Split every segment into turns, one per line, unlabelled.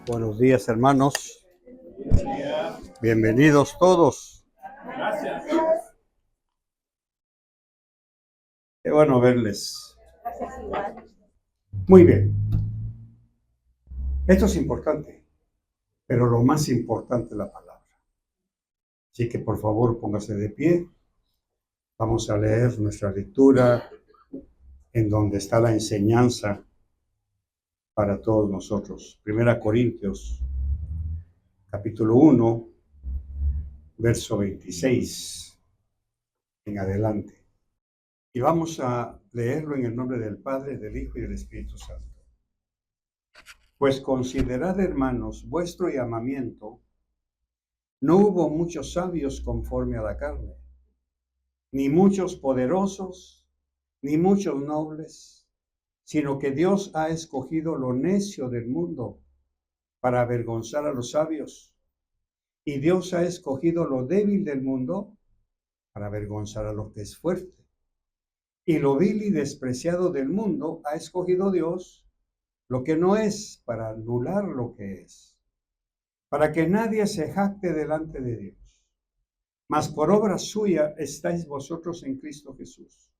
Buenos días, hermanos. Bienvenidos todos.
Gracias.
Qué bueno verles. Muy bien. Esto es importante, pero lo más importante es la palabra. Así que por favor póngase de pie. Vamos a leer nuestra lectura en donde está la enseñanza para todos nosotros. 1 Corintios, capítulo 1, verso 26 en adelante. Y vamos a leerlo en el nombre del Padre, del Hijo y del Espíritu Santo. Pues considerad, hermanos, vuestro llamamiento. No hubo muchos sabios conforme a la carne, ni muchos poderosos, ni muchos nobles, sino que Dios ha escogido lo necio del mundo para avergonzar a los sabios, y Dios ha escogido lo débil del mundo para avergonzar a lo que es fuerte. Y lo vil y despreciado del mundo ha escogido Dios, lo que no es, para anular lo que es, para que nadie se jacte delante de Dios. Mas por obra suya estáis vosotros en Cristo Jesús,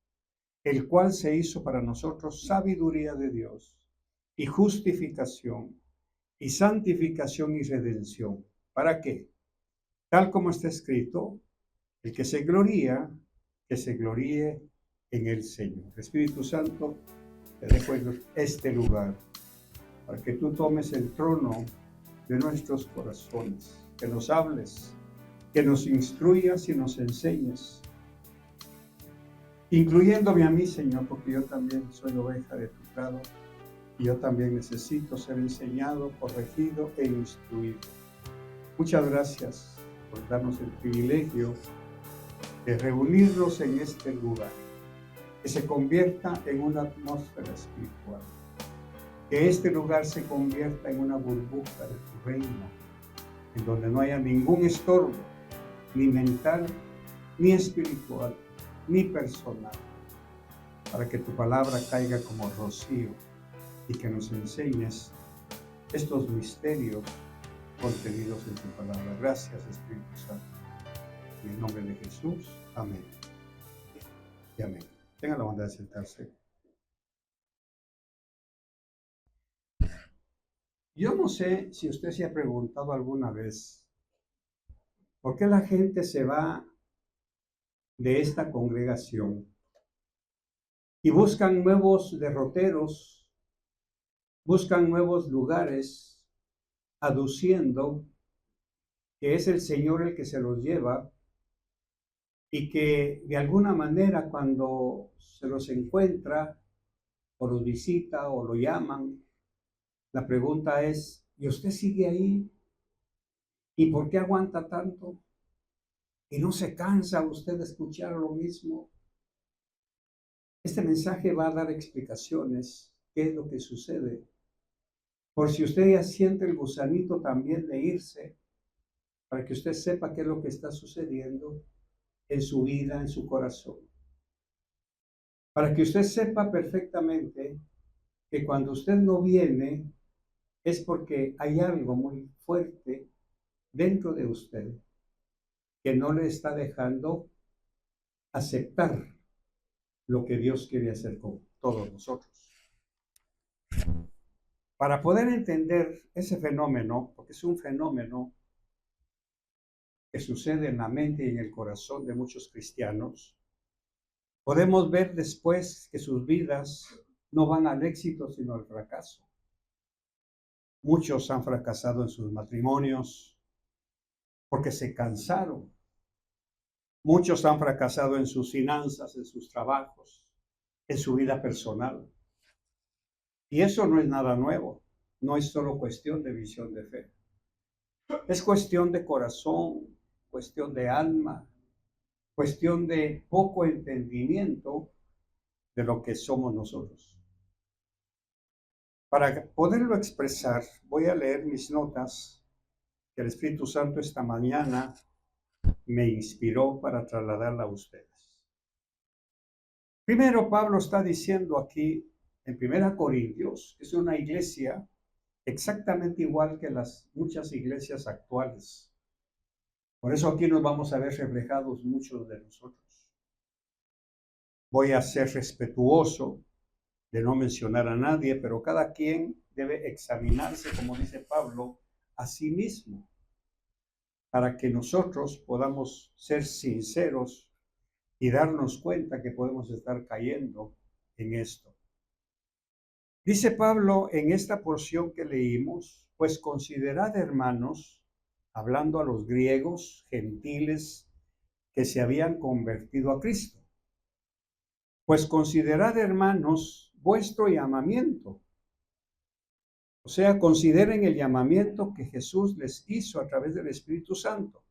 el cual se hizo para nosotros sabiduría de Dios, y justificación, y santificación y redención. ¿Para qué? Tal como está escrito, el que se gloría, que se gloríe en el Señor. Espíritu Santo, te dejo en este lugar, para que tú tomes el trono de nuestros corazones, que nos hables, que nos instruyas y nos enseñes, incluyéndome a mí, Señor, porque yo también soy oveja de tu prado y yo también necesito ser enseñado, corregido e instruido. Muchas gracias por darnos el privilegio de reunirnos en este lugar, que se convierta en una atmósfera espiritual, que este lugar se convierta en una burbuja de tu reino, en donde no haya ningún estorbo, ni mental, ni espiritual, ni personal, para que tu palabra caiga como rocío y que nos enseñes estos misterios contenidos en tu palabra. Gracias, Espíritu Santo. En el nombre de Jesús, amén. Y amén. Tenga la bondad de sentarse. Yo no sé si usted se ha preguntado alguna vez, ¿por qué la gente se va de esta congregación y buscan nuevos derroteros, buscan nuevos lugares, aduciendo que es el Señor el que se los lleva y que de alguna manera cuando se los encuentra o los visita o lo llaman, la pregunta es, ¿y usted sigue ahí? ¿Y por qué aguanta tanto? ¿Y no se cansa usted de escuchar lo mismo? Este mensaje va a dar explicaciones, qué es lo que sucede. Por si usted ya siente el gusanito también de irse, para que usted sepa qué es lo que está sucediendo en su vida, en su corazón. Para que usted sepa perfectamente que cuando usted no viene es porque hay algo muy fuerte dentro de usted que no le está dejando aceptar lo que Dios quiere hacer con todos nosotros. Para poder entender ese fenómeno, porque es un fenómeno que sucede en la mente y en el corazón de muchos cristianos, podemos ver después que sus vidas no van al éxito, sino al fracaso. Muchos han fracasado en sus matrimonios porque se cansaron. Muchos han fracasado en sus finanzas, en sus trabajos, en su vida personal. Y eso no es nada nuevo. No es solo cuestión de visión de fe. Es cuestión de corazón, cuestión de alma, cuestión de poco entendimiento de lo que somos nosotros. Para poderlo expresar, voy a leer mis notas que el Espíritu Santo esta mañana me inspiró para trasladarla a ustedes. Primero, Pablo está diciendo aquí en 1 Corintios, que es una iglesia exactamente igual que las muchas iglesias actuales. Por eso aquí nos vamos a ver reflejados muchos de nosotros. Voy a ser respetuoso de no mencionar a nadie, pero cada quien debe examinarse, como dice Pablo, a sí mismo, para que nosotros podamos ser sinceros y darnos cuenta que podemos estar cayendo en esto. Dice Pablo en esta porción que leímos, pues considerad, hermanos, hablando a los griegos, gentiles, que se habían convertido a Cristo. Pues considerad, hermanos, vuestro llamamiento. O sea, consideren el llamamiento que Jesús les hizo a través del Espíritu Santo.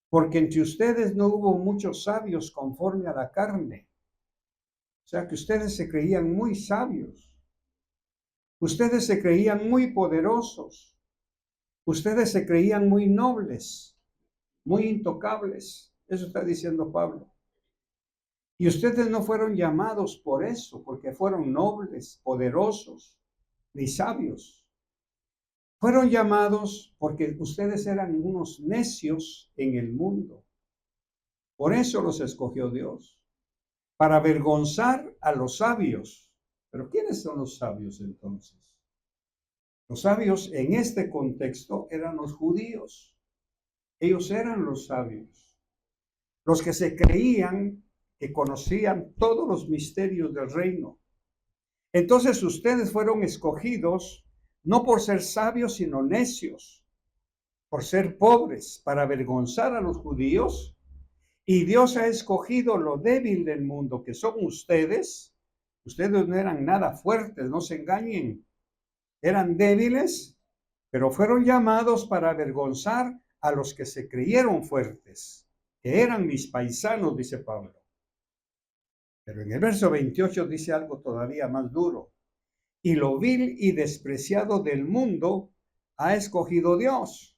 Porque entre ustedes no hubo muchos sabios conforme a la carne. O sea, que ustedes se creían muy sabios. Ustedes se creían muy poderosos. Ustedes se creían muy nobles, muy intocables. Eso está diciendo Pablo. Y ustedes no fueron llamados por eso, porque fueron nobles, poderosos, ni sabios. Fueron llamados porque ustedes eran unos necios en el mundo. Por eso los escogió Dios, para avergonzar a los sabios. ¿Pero quiénes son los sabios entonces? Los sabios en este contexto eran los judíos. Ellos eran los sabios, los que se creían que conocían todos los misterios del reino. Entonces ustedes fueron escogidos no por ser sabios, sino necios, por ser pobres, para avergonzar a los judíos. Y Dios ha escogido lo débil del mundo, que son ustedes. Ustedes no eran nada fuertes, no se engañen. Eran débiles, pero fueron llamados para avergonzar a los que se creyeron fuertes, que eran mis paisanos, dice Pablo. Pero en el verso 28 dice algo todavía más duro. Y lo vil y despreciado del mundo ha escogido Dios.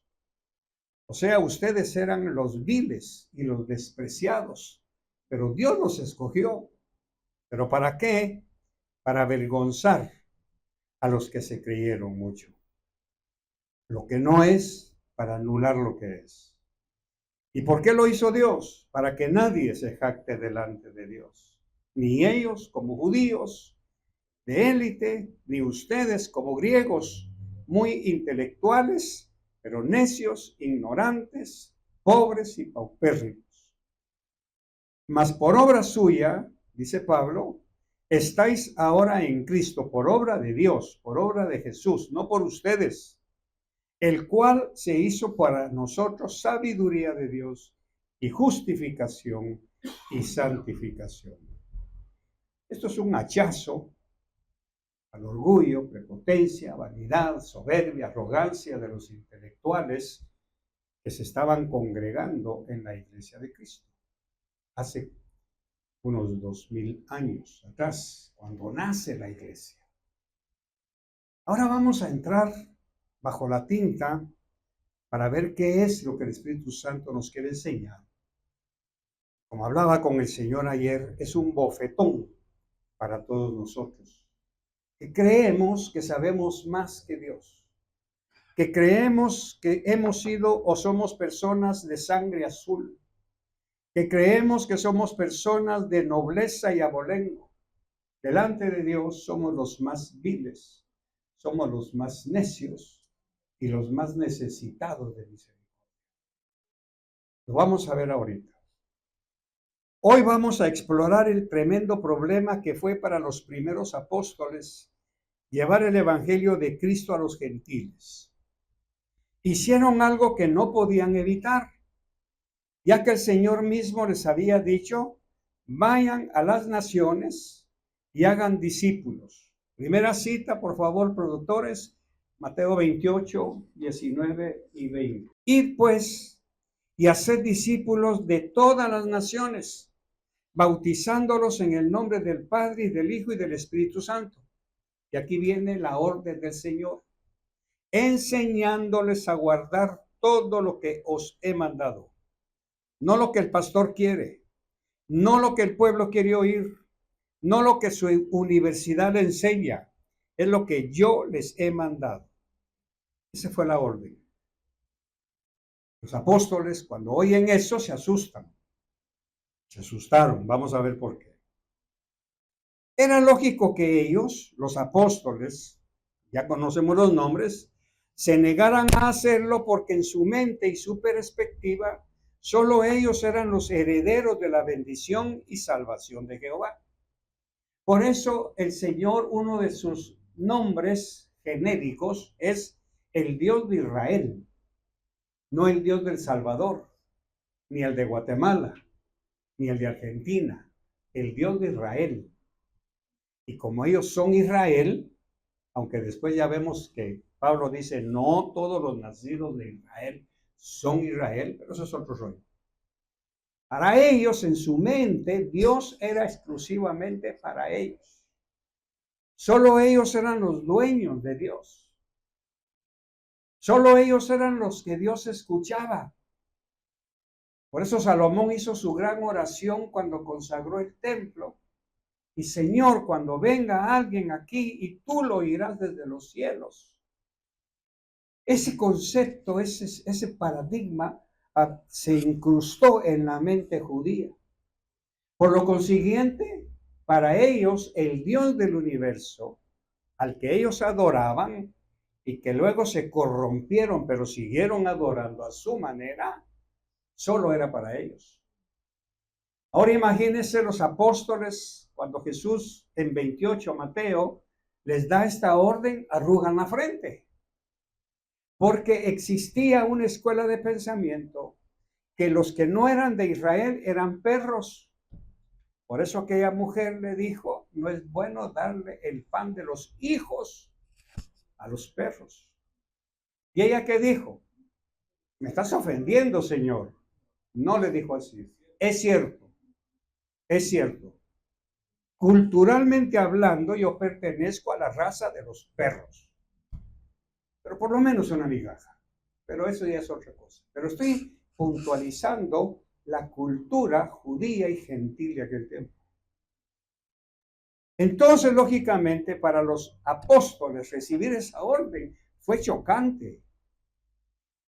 O sea, ustedes eran los viles y los despreciados, pero Dios los escogió. ¿Pero para qué? Para avergonzar a los que se creyeron mucho. Lo que no es, para anular lo que es. ¿Y por qué lo hizo Dios? Para que nadie se jacte delante de Dios. Ni ellos como judíos de élite, ni ustedes como griegos muy intelectuales, pero necios, ignorantes, pobres y paupérrimos. Mas por obra suya, dice Pablo, estáis ahora en Cristo, por obra de Dios, por obra de Jesús, no por ustedes, el cual se hizo para nosotros sabiduría de Dios y justificación y santificación. Esto es un hachazo al orgullo, prepotencia, vanidad, soberbia, arrogancia de los intelectuales que se estaban congregando en la iglesia de Cristo hace unos 2000 años atrás, cuando nace la iglesia. Ahora vamos a entrar bajo la tinta para ver qué es lo que el Espíritu Santo nos quiere enseñar. Como hablaba con el Señor ayer, es un bofetón para todos nosotros, que creemos que sabemos más que Dios, que creemos que hemos sido o somos personas de sangre azul, que creemos que somos personas de nobleza y abolengo. Delante de Dios somos los más viles, somos los más necios y los más necesitados de misericordia. Lo vamos a ver ahorita. Hoy vamos a explorar el tremendo problema que fue para los primeros apóstoles llevar el evangelio de Cristo a los gentiles. Hicieron algo que no podían evitar, ya que el Señor mismo les había dicho, vayan a las naciones y hagan discípulos. Primera cita, por favor, productores, Mateo 28, 19 y 20. Id pues y haced discípulos de todas las naciones, bautizándolos en el nombre del Padre y del Hijo y del Espíritu Santo. Y aquí viene la orden del Señor, enseñándoles a guardar todo lo que os he mandado. No lo que el pastor quiere, no lo que el pueblo quiere oír, no lo que su universidad le enseña, es lo que yo les he mandado. Esa fue la orden. Los apóstoles, cuando oyen eso, se asustan. Se asustaron. Vamos a ver por qué. Era lógico que ellos, los apóstoles, ya conocemos los nombres, se negaran a hacerlo porque en su mente y su perspectiva, solo ellos eran los herederos de la bendición y salvación de Jehová. Por eso el Señor, uno de sus nombres genéricos es el Dios de Israel, no el Dios del Salvador, ni el de Guatemala, ni el de Argentina, el Dios de Israel. Y como ellos son Israel, aunque después ya vemos que Pablo dice, no todos los nacidos de Israel son Israel, pero eso es otro rollo. Para ellos, en su mente, Dios era exclusivamente para ellos. Solo ellos eran los dueños de Dios. Solo ellos eran los que Dios escuchaba. Por eso Salomón hizo su gran oración cuando consagró el templo. Y Señor, cuando venga alguien aquí y tú lo oirás desde los cielos. Ese concepto, ese paradigma se incrustó en la mente judía. Por lo consiguiente, para ellos, el Dios del universo, al que ellos adoraban y que luego se corrompieron, pero siguieron adorando a su manera, solo era para ellos. Ahora imagínense los apóstoles, cuando Jesús en 28, Mateo, les da esta orden, arrugan la frente. Porque existía una escuela de pensamiento que los que no eran de Israel eran perros. Por eso aquella mujer le dijo, no es bueno darle el pan de los hijos a los perros. ¿Y ella qué dijo? Me estás ofendiendo, Señor. No le dijo así. Es cierto, es cierto. Culturalmente hablando, yo pertenezco a la raza de los perros. Pero por lo menos una migaja. Pero eso ya es otra cosa. Pero estoy puntualizando la cultura judía y gentil de aquel tiempo. Entonces, lógicamente, para los apóstoles recibir esa orden fue chocante.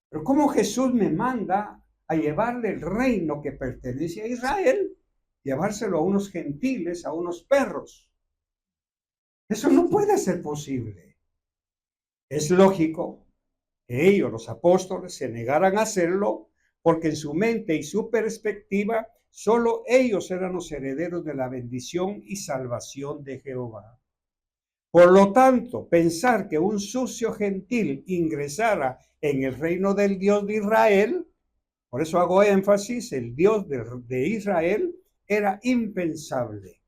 Pero ¿cómo Jesús me manda a llevarle el reino que pertenece a Israel, llevárselo a unos gentiles, a unos perros? Eso no puede ser posible. Es lógico que ellos, los apóstoles, se negaran a hacerlo porque en su mente y su perspectiva, solo ellos eran los herederos de la bendición y salvación de Jehová. Por lo tanto, pensar que un sucio gentil ingresara en el reino del Dios de Israel, por eso hago énfasis, el Dios de Israel, era impensable.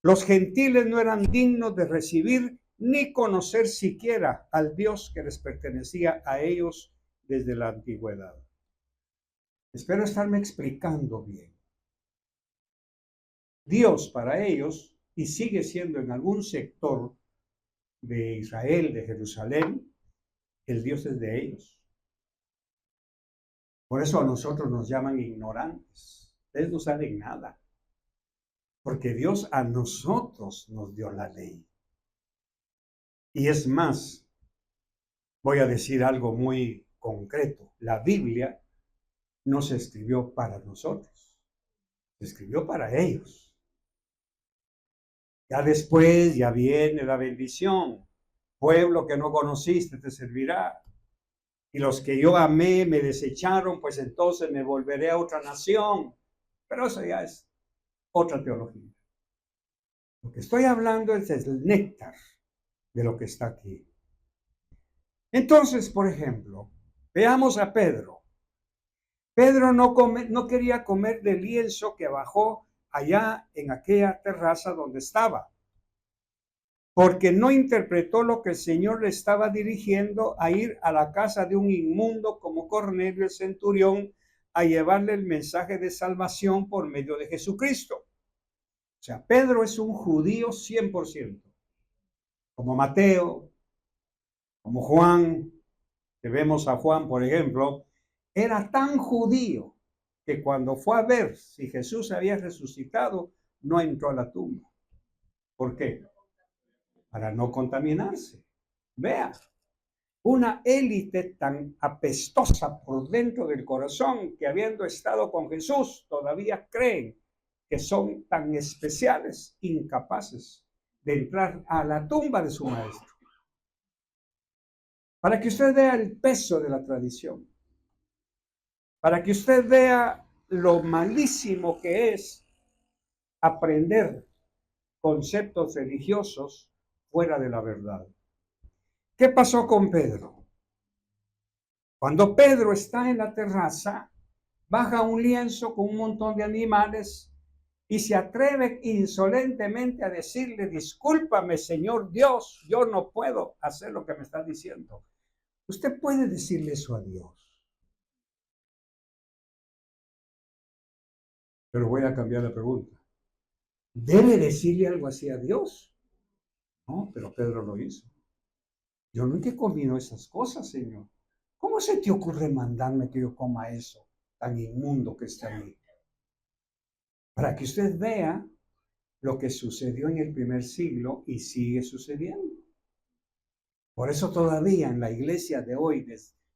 Los gentiles no eran dignos de recibir ni conocer siquiera al Dios que les pertenecía a ellos desde la antigüedad. Espero estarme explicando bien. Dios para ellos, y sigue siendo en algún sector de Israel, de Jerusalén, el Dios es de ellos. Por eso a nosotros nos llaman ignorantes. Ustedes no saben nada. Porque Dios a nosotros nos dio la ley. Y es más, voy a decir algo muy concreto. La Biblia no se escribió para nosotros. Se escribió para ellos. Ya después, ya viene la bendición. Pueblo que no conociste te servirá. Y los que yo amé me desecharon, pues entonces me volveré a otra nación. Pero eso ya es otra teología. Lo que estoy hablando es el néctar de lo que está aquí. Entonces, por ejemplo, veamos a Pedro. Pedro no quería comer del lienzo que bajó allá en aquella terraza donde estaba, porque no interpretó lo que el Señor le estaba dirigiendo a ir a la casa de un inmundo como Cornelio el centurión, a llevarle el mensaje de salvación por medio de Jesucristo. O sea, Pedro es un judío 100%, como Mateo, como Juan, que vemos a Juan, por ejemplo, era tan judío que cuando fue a ver si Jesús había resucitado, no entró a la tumba. ¿Por qué? Para no contaminarse. Vea, una élite tan apestosa por dentro del corazón que habiendo estado con Jesús todavía creen que son tan especiales, incapaces de entrar a la tumba de su maestro. Para que usted vea el peso de la tradición, para que usted vea lo malísimo que es aprender conceptos religiosos fuera de la verdad. ¿Qué pasó con Pedro? Cuando Pedro está en la terraza, baja un lienzo con un montón de animales y se atreve insolentemente a decirle: discúlpame, Señor Dios, yo no puedo hacer lo que me está diciendo. Usted puede decirle eso a Dios. Pero voy a cambiar la pregunta. ¿Debe decirle algo así a Dios? No, pero Pedro lo hizo. Yo nunca he comido esas cosas, Señor. ¿Cómo se te ocurre mandarme que yo coma eso tan inmundo que está ahí? Para que usted vea lo que sucedió en el primer siglo y sigue sucediendo. Por eso todavía en la iglesia de hoy,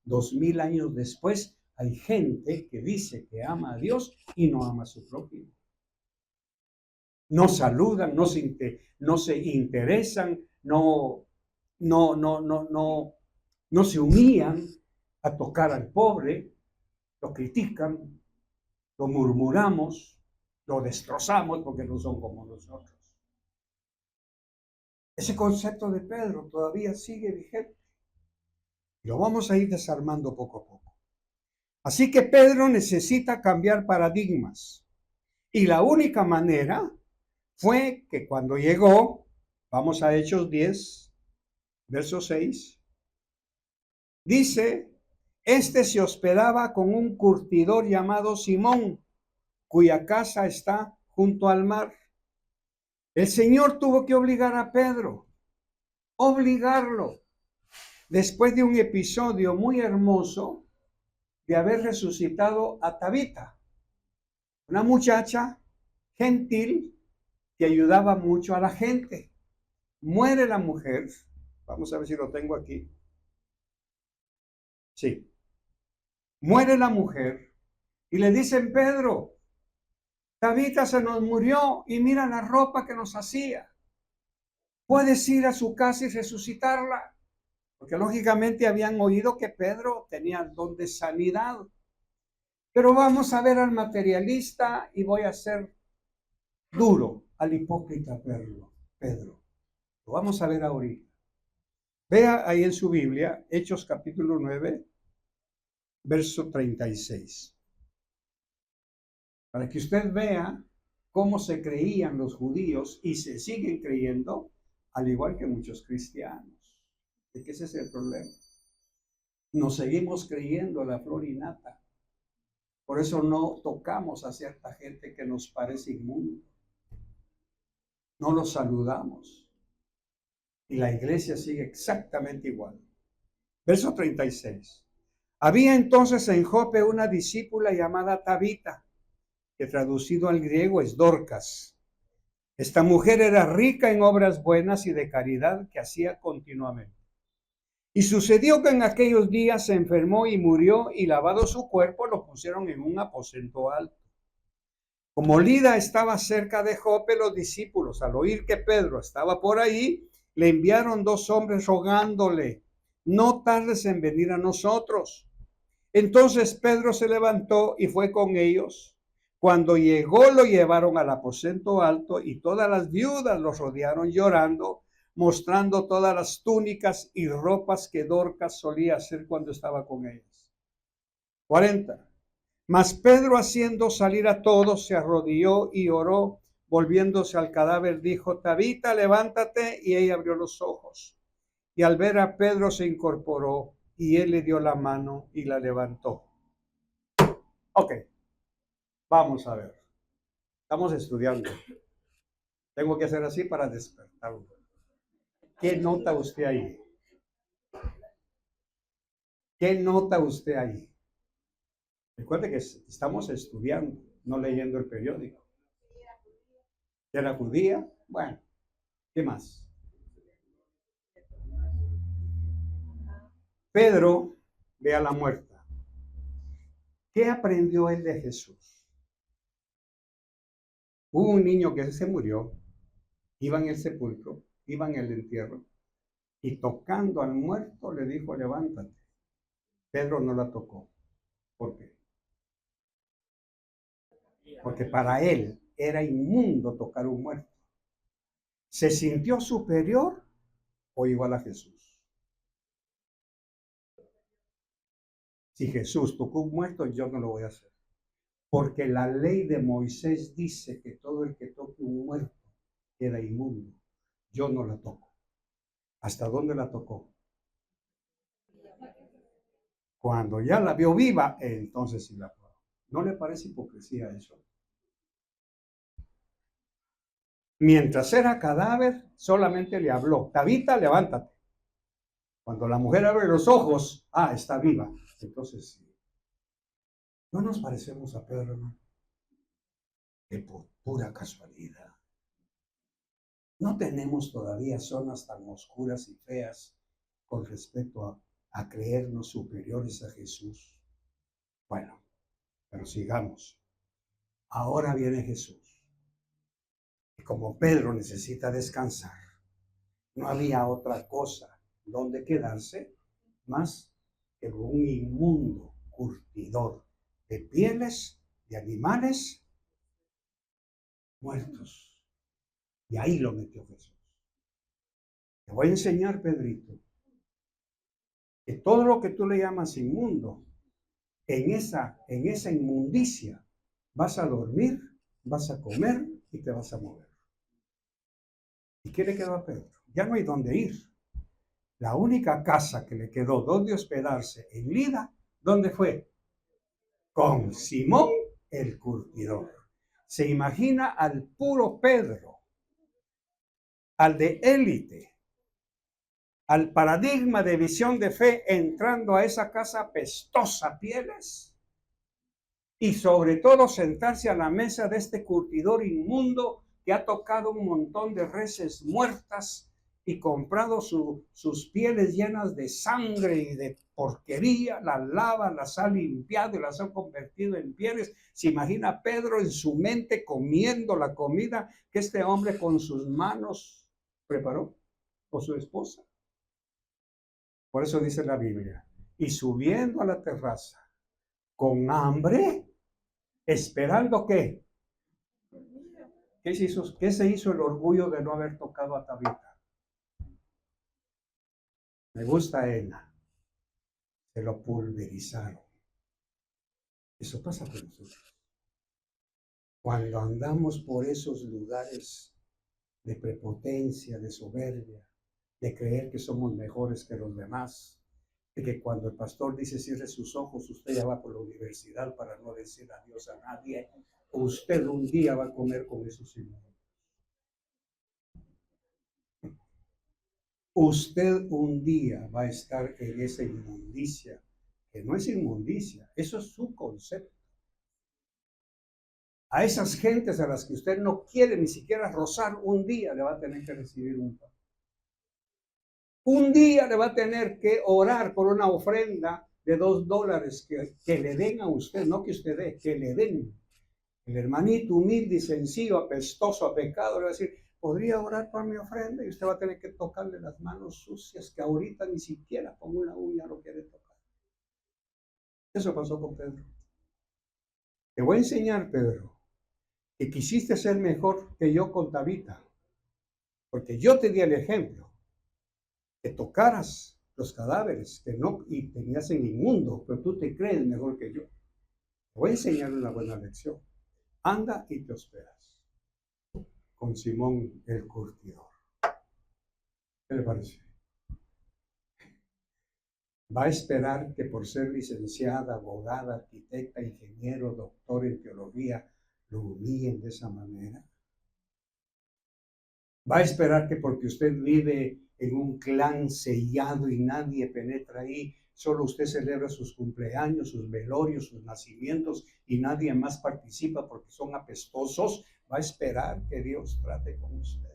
2000 años después, hay gente que dice que ama a Dios y no ama a su prójimo. No saludan, no se interesan, no se humillan a tocar al pobre, lo critican, lo murmuramos, lo destrozamos porque no son como nosotros. Ese concepto de Pedro todavía sigue vigente. Y lo vamos a ir desarmando poco a poco. Así que Pedro necesita cambiar paradigmas. Y la única manera fue que cuando llegó, vamos a Hechos 10, verso 6, dice: este se hospedaba con un curtidor llamado Simón, cuya casa está junto al mar. El Señor tuvo que obligar a Pedro, obligarlo, después de un episodio muy hermoso de haber resucitado a Tabita, una muchacha gentil que ayudaba mucho a la gente. Muere la mujer, vamos a ver si lo tengo aquí. Sí, muere la mujer y le dicen: Pedro, Tabita se nos murió y mira la ropa que nos hacía. ¿Puedes ir a su casa y resucitarla? Porque lógicamente habían oído que Pedro tenía el don de sanidad. Pero vamos a ver al materialista y voy a ser duro al hipócrita Pedro. Lo vamos a ver ahorita. Vea ahí en su Biblia, Hechos capítulo 9, verso 36. Para que usted vea cómo se creían los judíos y se siguen creyendo, al igual que muchos cristianos. ¿De qué ese es el problema? Nos seguimos creyendo la flor y nata. Por eso no tocamos a cierta gente que nos parece inmundo. No los saludamos. Y la iglesia sigue exactamente igual. Verso 36. Había entonces en Jope una discípula llamada Tabita, que traducido al griego es Dorcas. Esta mujer era rica en obras buenas y de caridad que hacía continuamente. Y sucedió que en aquellos días se enfermó y murió, y lavado su cuerpo lo pusieron en un aposento alto. Como Lida estaba cerca de Jope, los discípulos, al oír que Pedro estaba por ahí, le enviaron 2 hombres rogándole: no tardes en venir a nosotros. Entonces Pedro se levantó y fue con ellos. Cuando llegó, lo llevaron al aposento alto y todas las viudas los rodearon llorando, mostrando todas las túnicas y ropas que Dorcas solía hacer cuando estaba con ellas. 40. Mas Pedro, haciendo salir a todos, se arrodilló y oró. Volviéndose al cadáver, dijo: Tabita, levántate. Y ella abrió los ojos. Y al ver a Pedro se incorporó, y él le dio la mano y la levantó. Ok, vamos a ver. Estamos estudiando. Tengo que hacer así para despertarlo. ¿Qué nota usted ahí? ¿Qué nota usted ahí? Recuerde que estamos estudiando, no leyendo el periódico. ¿Era judía? Bueno, ¿qué más? Pedro ve a la muerta. ¿Qué aprendió él de Jesús? Hubo un niño que se murió, iba en el sepulcro, iba en el entierro, y tocando al muerto le dijo, levántate. Pedro no la tocó. ¿Por qué? Porque para él era inmundo tocar un muerto. ¿Se sintió superior o igual a Jesús? Si Jesús tocó un muerto, yo no lo voy a hacer. Porque la ley de Moisés dice que todo el que toque un muerto queda inmundo. Yo no la toco. ¿Hasta dónde la tocó? Cuando ya la vio viva, entonces sí la tocó. ¿No le parece hipocresía eso? Mientras era cadáver, solamente le habló, Tabita, levántate. Cuando la mujer abre los ojos, está viva. Entonces, sí. No nos parecemos a Pedro, ¿no? Que por pura casualidad. No tenemos todavía zonas tan oscuras y feas con respecto a creernos superiores a Jesús. Bueno, pero sigamos. Ahora viene Jesús. Y como Pedro necesita descansar, no había otra cosa donde quedarse más que un inmundo curtidor de pieles de animales muertos. Y ahí lo metió Jesús. Te voy a enseñar, Pedrito, que todo lo que tú le llamas inmundo, en esa inmundicia vas a dormir, vas a comer y te vas a mover. ¿Y qué le quedó a Pedro? Ya no hay dónde ir. La única casa que le quedó donde hospedarse en Lida, ¿dónde fue? Con Simón el curtidor. Se imagina al puro Pedro, al de élite, al paradigma de visión de fe entrando a esa casa pestosa pieles y sobre todo sentarse a la mesa de este curtidor inmundo que ha tocado un montón de reses muertas y comprado sus pieles llenas de sangre y de porquería, las lava, las ha limpiado y las ha convertido en pieles. Se imagina Pedro en su mente comiendo la comida que este hombre con sus manos preparó por su esposa. Por eso dice la Biblia, y subiendo a la terraza con hambre, esperando qué. ¿Qué se hizo el orgullo de no haber tocado a Tabita? Me gusta ella. Se lo pulverizaron. Eso pasa con nosotros. Cuando andamos por esos lugares de prepotencia, de soberbia, de creer que somos mejores que los demás, de que cuando el pastor dice cierre sus ojos, usted ya va por la universidad para no decir adiós a nadie, usted un día va a comer con esos inmundos. Usted un día va a estar en esa inmundicia, que no es inmundicia, eso es su concepto. A esas gentes a las que usted no quiere ni siquiera rozar, un día le va a tener que recibir un pan. Un día le va a tener que orar por una ofrenda de $2 que le den a usted, no que usted dé, que le den. El hermanito humilde y sencillo, apestoso a pecado, le va a decir, ¿podría orar por mi ofrenda? Y usted va a tener que tocarle las manos sucias que ahorita ni siquiera con una uña lo quiere tocar. Eso pasó con Pedro. Te voy a enseñar, Pedro, que quisiste ser mejor que yo con Tabita, porque yo te di el ejemplo, que tocaras los cadáveres, que no, y tenías en inmundo, pero tú te crees mejor que yo. Te voy a enseñar una buena lección. Anda y te hospedas con Simón el curtidor. ¿Qué le parece? Va a esperar que por ser licenciada, abogada, arquitecta, ingeniero, doctor en teología, lo humillen de esa manera. Va a esperar que porque usted vive en un clan sellado y nadie penetra ahí, solo usted celebra sus cumpleaños, sus velorios, sus nacimientos y nadie más participa porque son apestosos. Va a esperar que Dios trate con usted.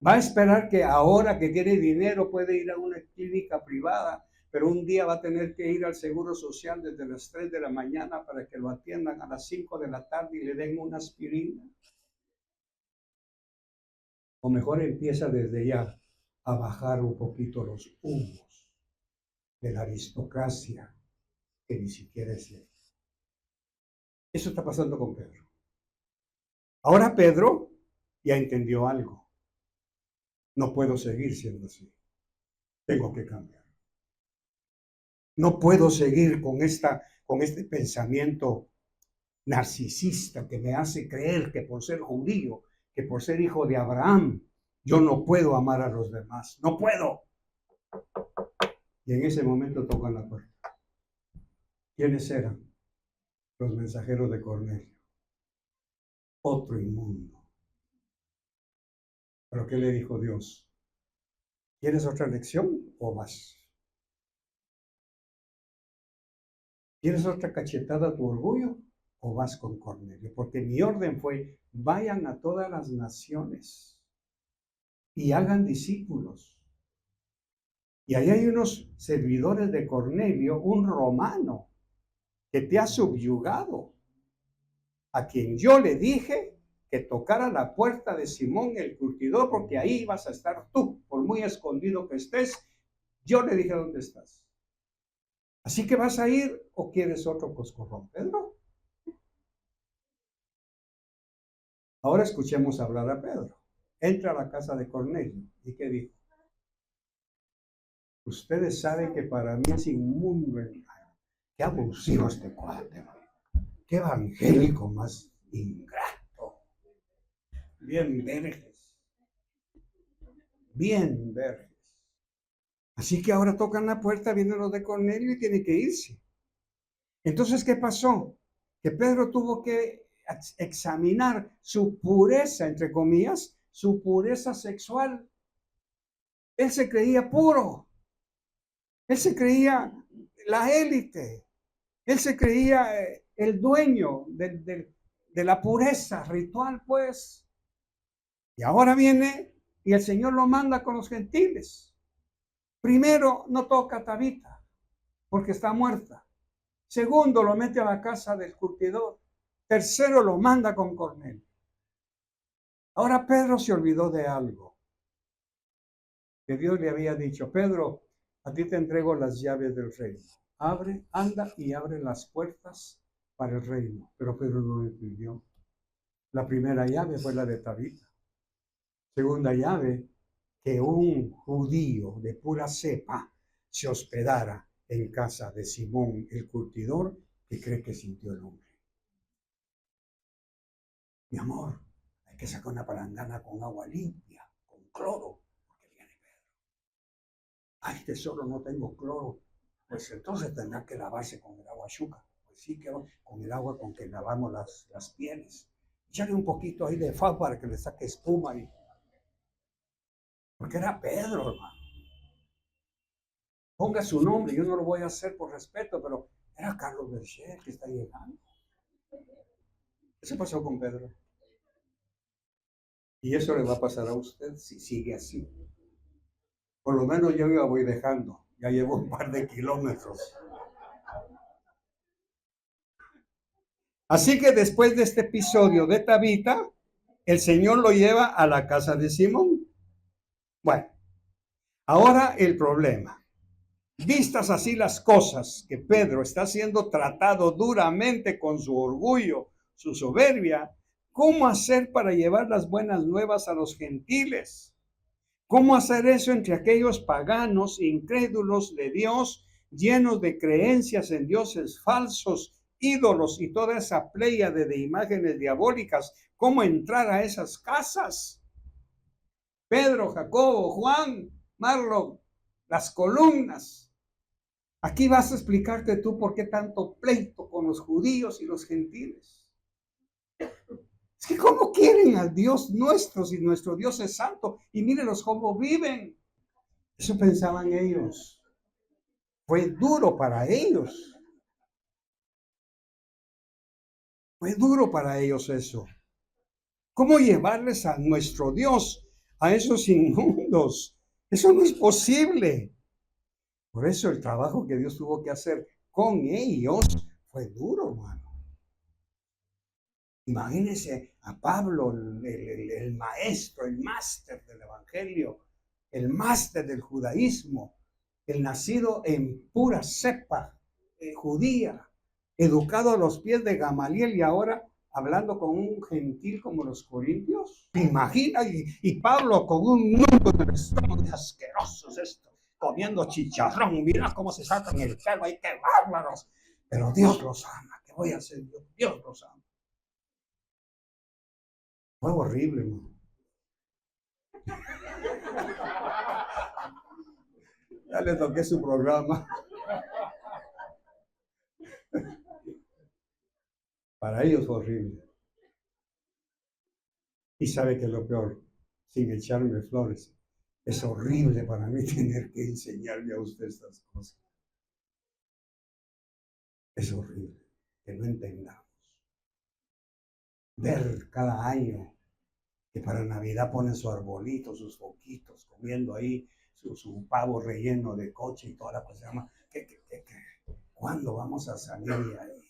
Va a esperar que ahora que tiene dinero puede ir a una clínica privada, pero un día va a tener que ir al Seguro Social desde las 3 de la mañana para que lo atiendan a las 5 de la tarde y le den una aspirina. O mejor empieza desde ya a bajar un poquito los humos de la aristocracia que ni siquiera es cierto. Eso está pasando con Pedro. Ahora Pedro ya entendió algo. No puedo seguir siendo así. Tengo que cambiar. No puedo seguir con este pensamiento narcisista que me hace creer que por ser judío, que por ser hijo de Abraham, yo no puedo amar a los demás. No puedo. Y en ese momento tocan la puerta. ¿Quiénes eran? Los mensajeros de Cornelio. Otro inmundo. ¿Pero qué le dijo Dios? ¿Quieres otra lección o vas? ¿Quieres otra cachetada a tu orgullo o vas con Cornelio? Porque mi orden fue, vayan a todas las naciones y hagan discípulos. Y ahí hay unos servidores de Cornelio, un romano, que te ha subyugado, a quien yo le dije que tocara la puerta de Simón el curtidor, porque ahí vas a estar tú, por muy escondido que estés. Yo le dije dónde estás. Así que vas a ir o quieres otro coscorrón, Pedro. Ahora escuchemos hablar a Pedro. Entra a la casa de Cornelio. ¿Y qué dijo? Ustedes saben que para mí es inmundo el... Qué abusivo este cuate, qué evangélico más ingrato. Bien verges. Bien verges. Así que ahora tocan la puerta, vienen los de Cornelio y tiene que irse. Entonces, ¿qué pasó? Que Pedro tuvo que examinar su pureza, entre comillas, su pureza sexual. Él se creía puro. Él se creía la élite. Él se creía el dueño de la pureza ritual, pues. Y ahora viene y el Señor lo manda con los gentiles. Primero, no toca a Tabita, porque está muerta. Segundo, lo mete a la casa del curtidor. Tercero, lo manda con Cornelio. Ahora Pedro se olvidó de algo. Que Dios le había dicho, Pedro, a ti te entrego las llaves del reino. Abre, anda y abre las puertas para el reino. Pero Pedro no lo entendió. La primera llave fue la de Tabita. Segunda llave, que un judío de pura cepa se hospedara en casa de Simón el curtidor, que cree que sintió el hombre. Mi amor, hay que sacar una palangana con agua limpia, con cloro, porque viene Pedro. Ay, tesoro, no tengo cloro. Pues entonces tendrá que lavarse con el agua chuca. Pues sí, que con el agua con que lavamos las pieles. Echarle un poquito ahí de fa para que le saque espuma y... Porque era Pedro, hermano. Ponga su nombre, yo no lo voy a hacer por respeto, pero era Carlos Berger que está llegando. ¿Qué se pasó con Pedro? Y eso le va a pasar a usted si sigue así. Por lo menos yo ya voy dejando, ya llevo un par de kilómetros. Así que después de este episodio de Tabita, el Señor lo lleva a la casa de Simón. Bueno, ahora el problema. Vistas así las cosas, que Pedro está siendo tratado duramente con su orgullo, su soberbia, ¿cómo hacer para llevar las buenas nuevas a los gentiles? ¿Cómo hacer eso entre aquellos paganos, incrédulos de Dios, llenos de creencias en dioses falsos, ídolos y toda esa pléyade de imágenes diabólicas? ¿Cómo entrar a esas casas? Pedro, Jacobo, Juan, Marlon, las columnas. Aquí vas a explicarte tú por qué tanto pleito con los judíos y los gentiles. Es que cómo quieren al Dios nuestro si nuestro Dios es santo. Y mírenlos cómo viven. Eso pensaban ellos. Fue duro para ellos. Fue duro para ellos eso. ¿Cómo llevarles a nuestro Dios a esos inmundos? Eso no es posible. Por eso el trabajo que Dios tuvo que hacer con ellos fue duro, hermano. Imagínense a Pablo, el maestro, el máster del evangelio, el máster del judaísmo, el nacido en pura cepa judía, educado a los pies de Gamaliel y ahora hablando con un gentil como los corintios. ¿Te imaginas? Y Pablo con un nudo en el estómago, asquerosos estos, comiendo chicharrón, mira cómo se sacan el pelo, ¡ay, qué bárbaros! Pero Dios los ama, ¿qué voy a hacer yo? Dios los ama. Fue horrible, hermano. Ya le toqué su programa. Para ellos fue horrible. Y sabe que lo peor, sin echarme flores, es horrible para mí tener que enseñarle a usted estas cosas. Es horrible que no entendamos. Ver cada año que para Navidad ponen su arbolito, sus foquitos, comiendo ahí su pavo relleno de coche y toda la cosa. ¿Cuándo vamos a salir de ahí?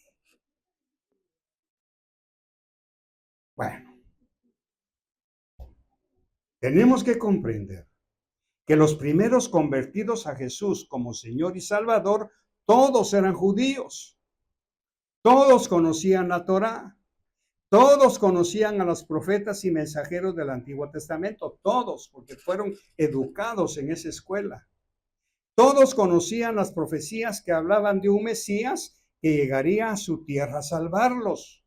Bueno, tenemos que comprender que los primeros convertidos a Jesús como Señor y Salvador, todos eran judíos. Todos conocían la Torá. Todos conocían a los profetas y mensajeros del Antiguo Testamento. Todos, porque fueron educados en esa escuela. Todos conocían las profecías que hablaban de un Mesías que llegaría a su tierra a salvarlos.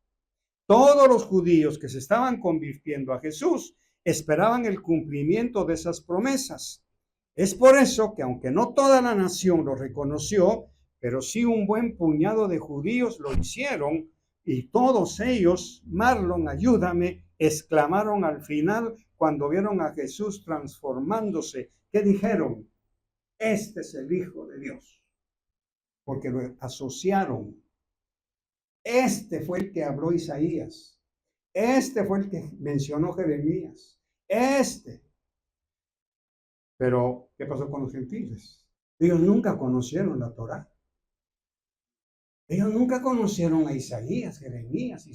Todos los judíos que se estaban convirtiendo a Jesús esperaban el cumplimiento de esas promesas. Es por eso que aunque no toda la nación lo reconoció, pero sí un buen puñado de judíos lo hicieron, y todos ellos, Marlon, ayúdame, exclamaron al final cuando vieron a Jesús transformándose. ¿Qué dijeron? Este es el Hijo de Dios, porque lo asociaron. Este fue el que habló Isaías. Este fue el que mencionó Jeremías. Pero, ¿qué pasó con los gentiles? Ellos nunca conocieron la Torá. Ellos nunca conocieron a Isaías, Jeremías,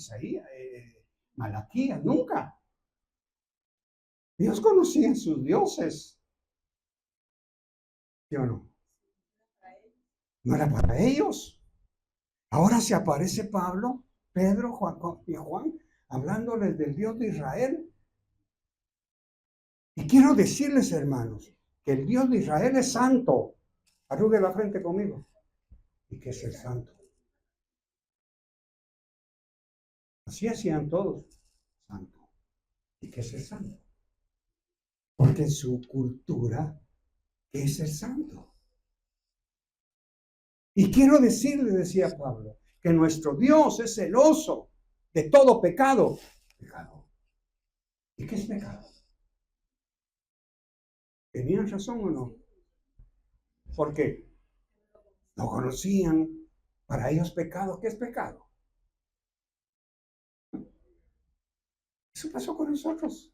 Malaquías, nunca. Ellos conocían sus dioses. ¿Sí o no? No era para ellos. Ahora se aparece Pablo, Pedro, Jacob y Juan, hablándoles del Dios de Israel. Y quiero decirles, hermanos, que el Dios de Israel es santo. Arrugue la frente conmigo. ¿Y qué es el santo? Así hacían todos. Santo. ¿Y qué es el santo? Porque en su cultura, ¿qué es el santo? Y quiero decirle, decía Pablo, que nuestro Dios es celoso de todo pecado. Pecado. ¿Y qué es pecado? ¿Tenían razón o no? ¿Por qué? No conocían. Para ellos pecado, ¿qué es pecado? Eso pasó con nosotros.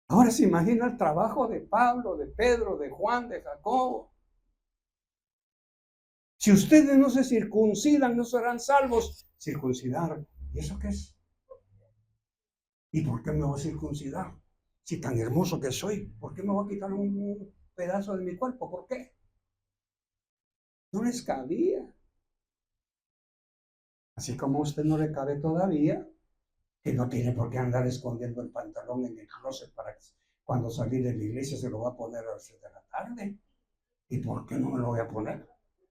Ahora se imagina el trabajo de Pablo, de Pedro, de Juan, de Jacobo. Si ustedes no se circuncidan, no serán salvos. Circuncidar. ¿Y eso qué es? ¿Y por qué me voy a circuncidar? Si tan hermoso que soy, ¿por qué me voy a quitar un pedazo de mi cuerpo? ¿Por qué? No les cabía. Así como a usted no le cabe todavía, que no tiene por qué andar escondiendo el pantalón en el closet para que cuando salir de la iglesia se lo va a poner a las 6 de la tarde. ¿Y por qué no me lo voy a poner?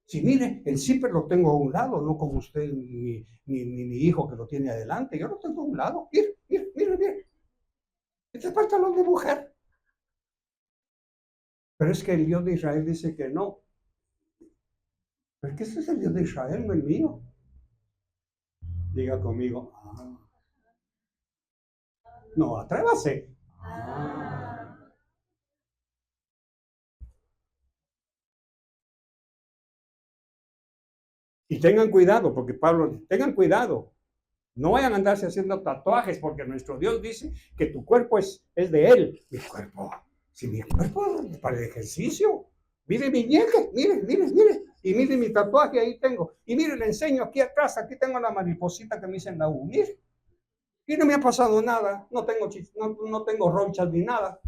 Si mire, el zipper lo tengo a un lado, no como usted ni mi hijo que lo tiene adelante. Yo lo tengo a un lado. Mire. Este es pantalón de mujer. Pero es que el Dios de Israel dice que no. Pero es que ese es el Dios de Israel, no el mío. Diga conmigo, no, atrévase. Y tengan cuidado, porque Pablo dice, tengan cuidado. No vayan a andarse haciendo tatuajes, porque nuestro Dios dice que tu cuerpo es de Él. Mi cuerpo, si mi cuerpo es para el ejercicio. Mire mi ñeque, mire. Y mire mi tatuaje, ahí tengo. Y mire, le enseño aquí atrás, aquí tengo la mariposita que me hice en la U. Mire. Y no me ha pasado nada, no tengo ronchas ni nada.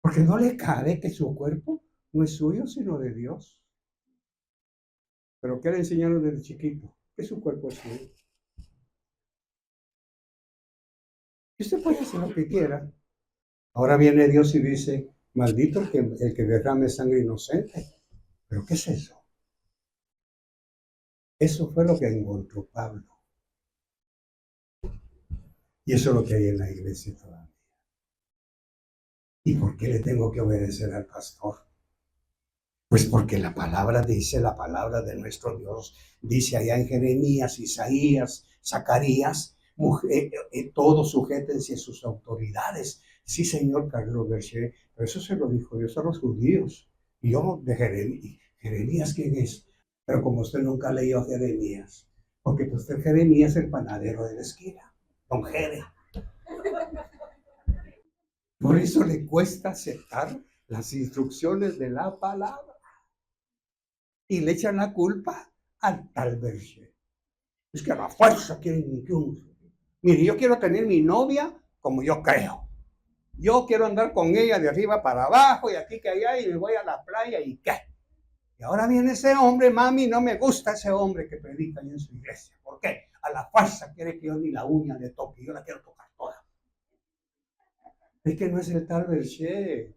Porque no le cabe que su cuerpo no es suyo, sino de Dios. Pero ¿qué le enseñaron desde chiquito? Que su cuerpo es suyo. Y usted puede hacer lo que quiera. Ahora viene Dios y dice, maldito el que derrame sangre inocente. ¿Pero qué es eso? Eso fue lo que encontró Pablo. Y eso es lo que hay en la iglesia todavía. ¿Y por qué le tengo que obedecer al pastor? Pues porque la palabra dice, la palabra de nuestro Dios, dice allá en Jeremías, Isaías, Zacarías, todos sujétense a sus autoridades. Sí, señor Carlos Berger, pero eso se lo dijo Dios a los judíos. Y yo de Jeremías, ¿quién es? Pero como usted nunca leyó Jeremías, porque pues usted Jeremías es el panadero de la esquina, don Jere. Por eso le cuesta aceptar las instrucciones de la palabra. Y le echan la culpa al tal Berger. Es que a la fuerza quieren que uno. Mire, yo quiero tener mi novia como yo creo. Yo quiero andar con ella de arriba para abajo y aquí que allá y me voy a la playa y qué. Y ahora viene ese hombre, mami, no me gusta ese hombre que predica ahí en su iglesia. ¿Por qué? A la fuerza quiere que yo ni la uña le toque, yo la quiero tocar toda. Es que no es el tal Berger.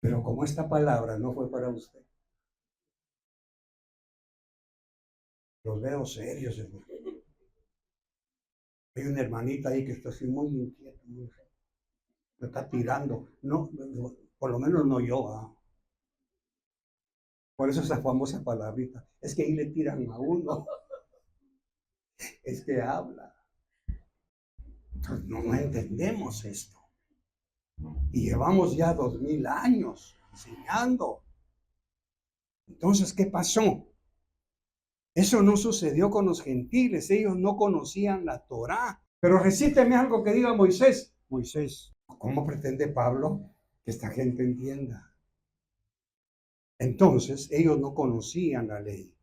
Pero como esta palabra no fue para usted, los veo serios, hermano. Hay una hermanita ahí que está así muy inquieta, me está tirando. No, por lo menos no yo. Por eso esa famosa palabrita. Es que ahí le tiran a uno. Es que habla. Entonces, no entendemos esto. Y llevamos ya 2000 años enseñando. Entonces, ¿qué pasó? Eso no sucedió con los gentiles. Ellos no conocían la Torá. Pero recíteme algo que diga Moisés. Moisés, ¿cómo pretende Pablo que esta gente entienda? Entonces, ellos no conocían la ley,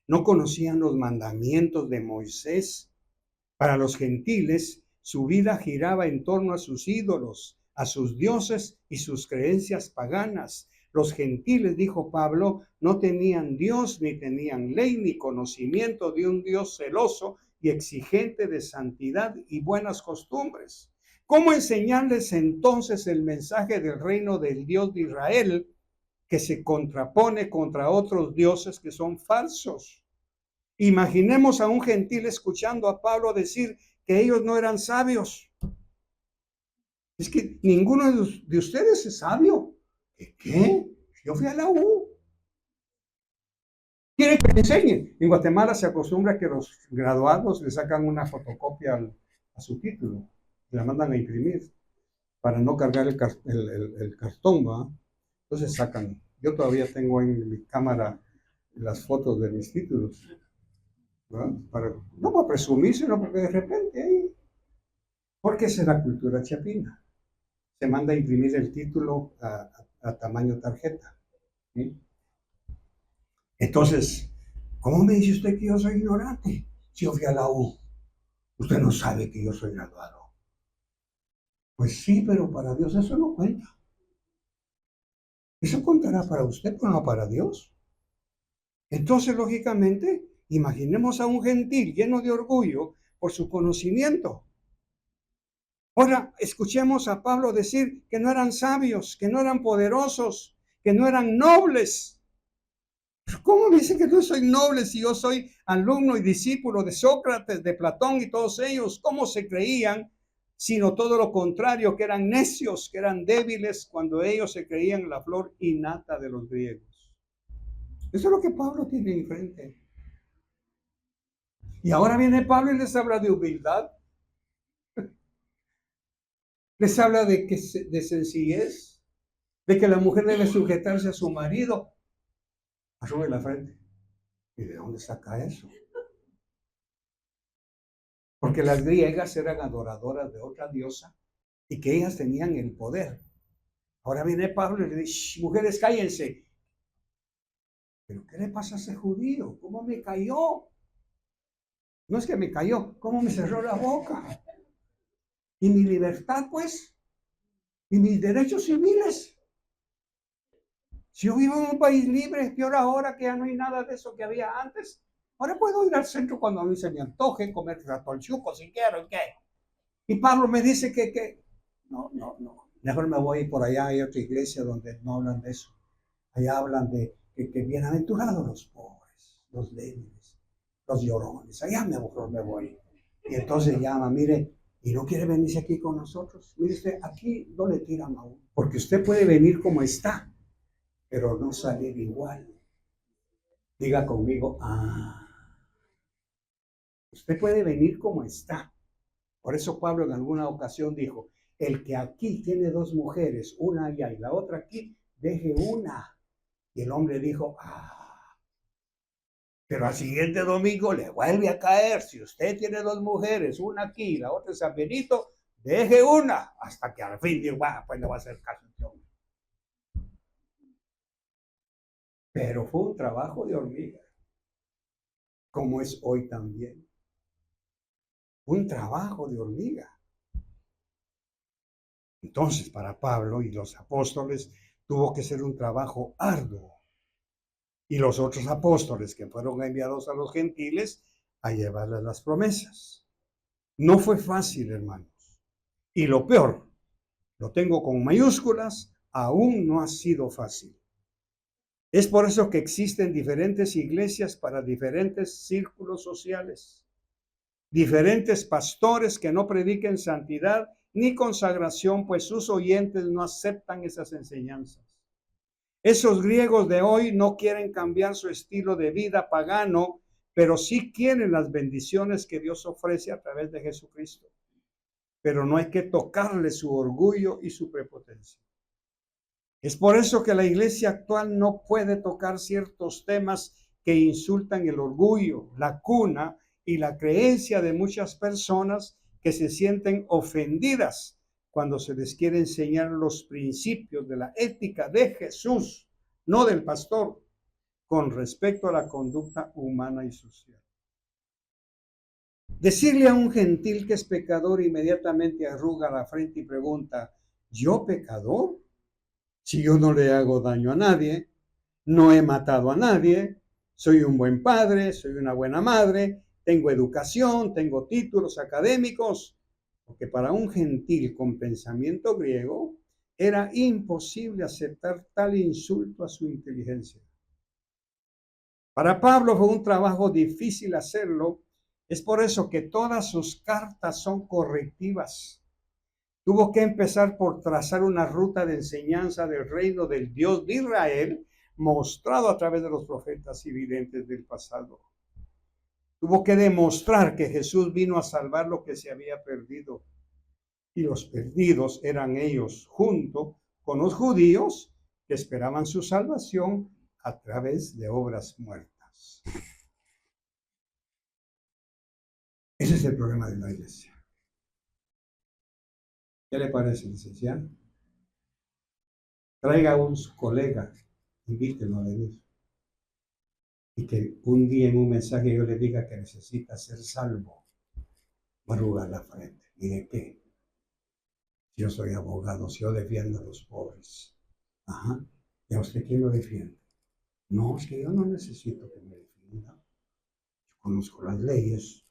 no conocían los mandamientos de Moisés. Para los gentiles, su vida giraba en torno a sus ídolos, a sus dioses y sus creencias paganas. Los gentiles, dijo Pablo, no tenían Dios, ni tenían ley, ni conocimiento de un Dios celoso y exigente de santidad y buenas costumbres. ¿Cómo enseñarles entonces el mensaje del reino del Dios de Israel, que se contrapone contra otros dioses que son falsos? Imaginemos a un gentil escuchando a Pablo decir que ellos no eran sabios. Es que ninguno de ustedes es sabio. ¿Qué? Yo fui a la U. ¿Quieren que me enseñe? En Guatemala se acostumbra que los graduados le sacan una fotocopia a su título y la mandan a imprimir para no cargar el cartón, ¿va? Entonces sacan. Yo todavía tengo en mi cámara las fotos de mis títulos. No para presumir, sino porque de repente, porque esa es la cultura chapina. Se manda a imprimir el título a tamaño tarjeta. ¿Sí? Entonces, ¿cómo me dice usted que yo soy ignorante? Si yo fui a la U, usted no sabe que yo soy graduado. Pues sí, pero para Dios eso no cuenta. Eso contará para usted, pero no para Dios. Entonces, lógicamente, imaginemos a un gentil lleno de orgullo por su conocimiento. Ahora, escuchemos a Pablo decir que no eran sabios, que no eran poderosos, que no eran nobles. ¿Cómo dice que no soy noble si yo soy alumno y discípulo de Sócrates, de Platón y todos ellos? ¿Cómo se creían sino todo lo contrario, que eran necios, que eran débiles cuando ellos se creían la flor innata de los griegos. Eso es lo que Pablo tiene enfrente. Y ahora viene Pablo y les habla de humildad. Les habla de sencillez, de que la mujer debe sujetarse a su marido. Arrugue la frente. ¿Y de dónde saca eso? Porque las griegas eran adoradoras de otra diosa y que ellas tenían el poder. Ahora viene Pablo y le dice, mujeres, cállense. ¿Pero qué le pasa a ese judío? ¿Cómo me cayó? No es que me cayó, ¿cómo me cerró la boca? ¿Y mi libertad, pues? ¿Y mis derechos civiles? Si yo vivo en un país libre, es peor ahora que ya no hay nada de eso que había antes. Ahora puedo ir al centro cuando a mí se me antoje, comer ratonciuco si quiero, ¿qué? Y Pablo me dice que no. Mejor me voy por allá, hay otra iglesia donde no hablan de eso. Allá hablan de que bienaventurados los pobres, los débiles, los llorones. Allá mejor me voy. Y entonces llama, mire, ¿y no quiere venirse aquí con nosotros? Mire usted, aquí no le tiran a uno. Porque usted puede venir como está, pero no salir igual. Diga conmigo, usted puede venir como está. Por eso Pablo en alguna ocasión dijo, el que aquí tiene dos mujeres, una allá y la otra aquí, deje una. Y el hombre dijo, pero al siguiente domingo le vuelve a caer. Si usted tiene dos mujeres, una aquí y la otra en San Benito, deje una. Hasta que al fin digo, pues le va a hacer caso a este hombre. Pero fue un trabajo de hormiga, como es hoy también. Un trabajo de hormiga. Entonces, para Pablo y los apóstoles, tuvo que ser un trabajo arduo. Y los otros apóstoles que fueron enviados a los gentiles a llevarles las promesas. No fue fácil, hermanos. Y lo peor, lo tengo con mayúsculas, aún no ha sido fácil. Es por eso que existen diferentes iglesias para diferentes círculos sociales, diferentes pastores que no prediquen santidad ni consagración, pues sus oyentes no aceptan esas enseñanzas. Esos griegos de hoy no quieren cambiar su estilo de vida pagano, pero sí quieren las bendiciones que Dios ofrece a través de Jesucristo. Pero no hay que tocarle su orgullo y su prepotencia. Es por eso que la iglesia actual no puede tocar ciertos temas que insultan el orgullo, la cuna y la creencia de muchas personas que se sienten ofendidas cuando se les quiere enseñar los principios de la ética de Jesús, no del pastor, con respecto a la conducta humana y social. Decirle a un gentil que es pecador inmediatamente arruga la frente y pregunta, ¿yo pecador? Si yo no le hago daño a nadie, no he matado a nadie, soy un buen padre, soy una buena madre, tengo educación, tengo títulos académicos, porque para un gentil con pensamiento griego era imposible aceptar tal insulto a su inteligencia. Para Pablo fue un trabajo difícil hacerlo, es por eso que todas sus cartas son correctivas. Tuvo que empezar por trazar una ruta de enseñanza del reino del Dios de Israel, mostrado a través de los profetas y videntes del pasado. Tuvo que demostrar que Jesús vino a salvar lo que se había perdido. Y los perdidos eran ellos, junto con los judíos que esperaban su salvación a través de obras muertas. Ese es el problema de la iglesia. ¿Qué le parece, licenciado? Traiga a un colega, invítelo a venir. Y que un día en un mensaje yo le diga que necesita ser salvo, arrugar la frente. ¿Y de qué? Yo soy abogado, si yo defiendo a los pobres. Ajá. ¿Y a usted quién lo defiende? No, es que yo no necesito que me defienda. Yo conozco las leyes.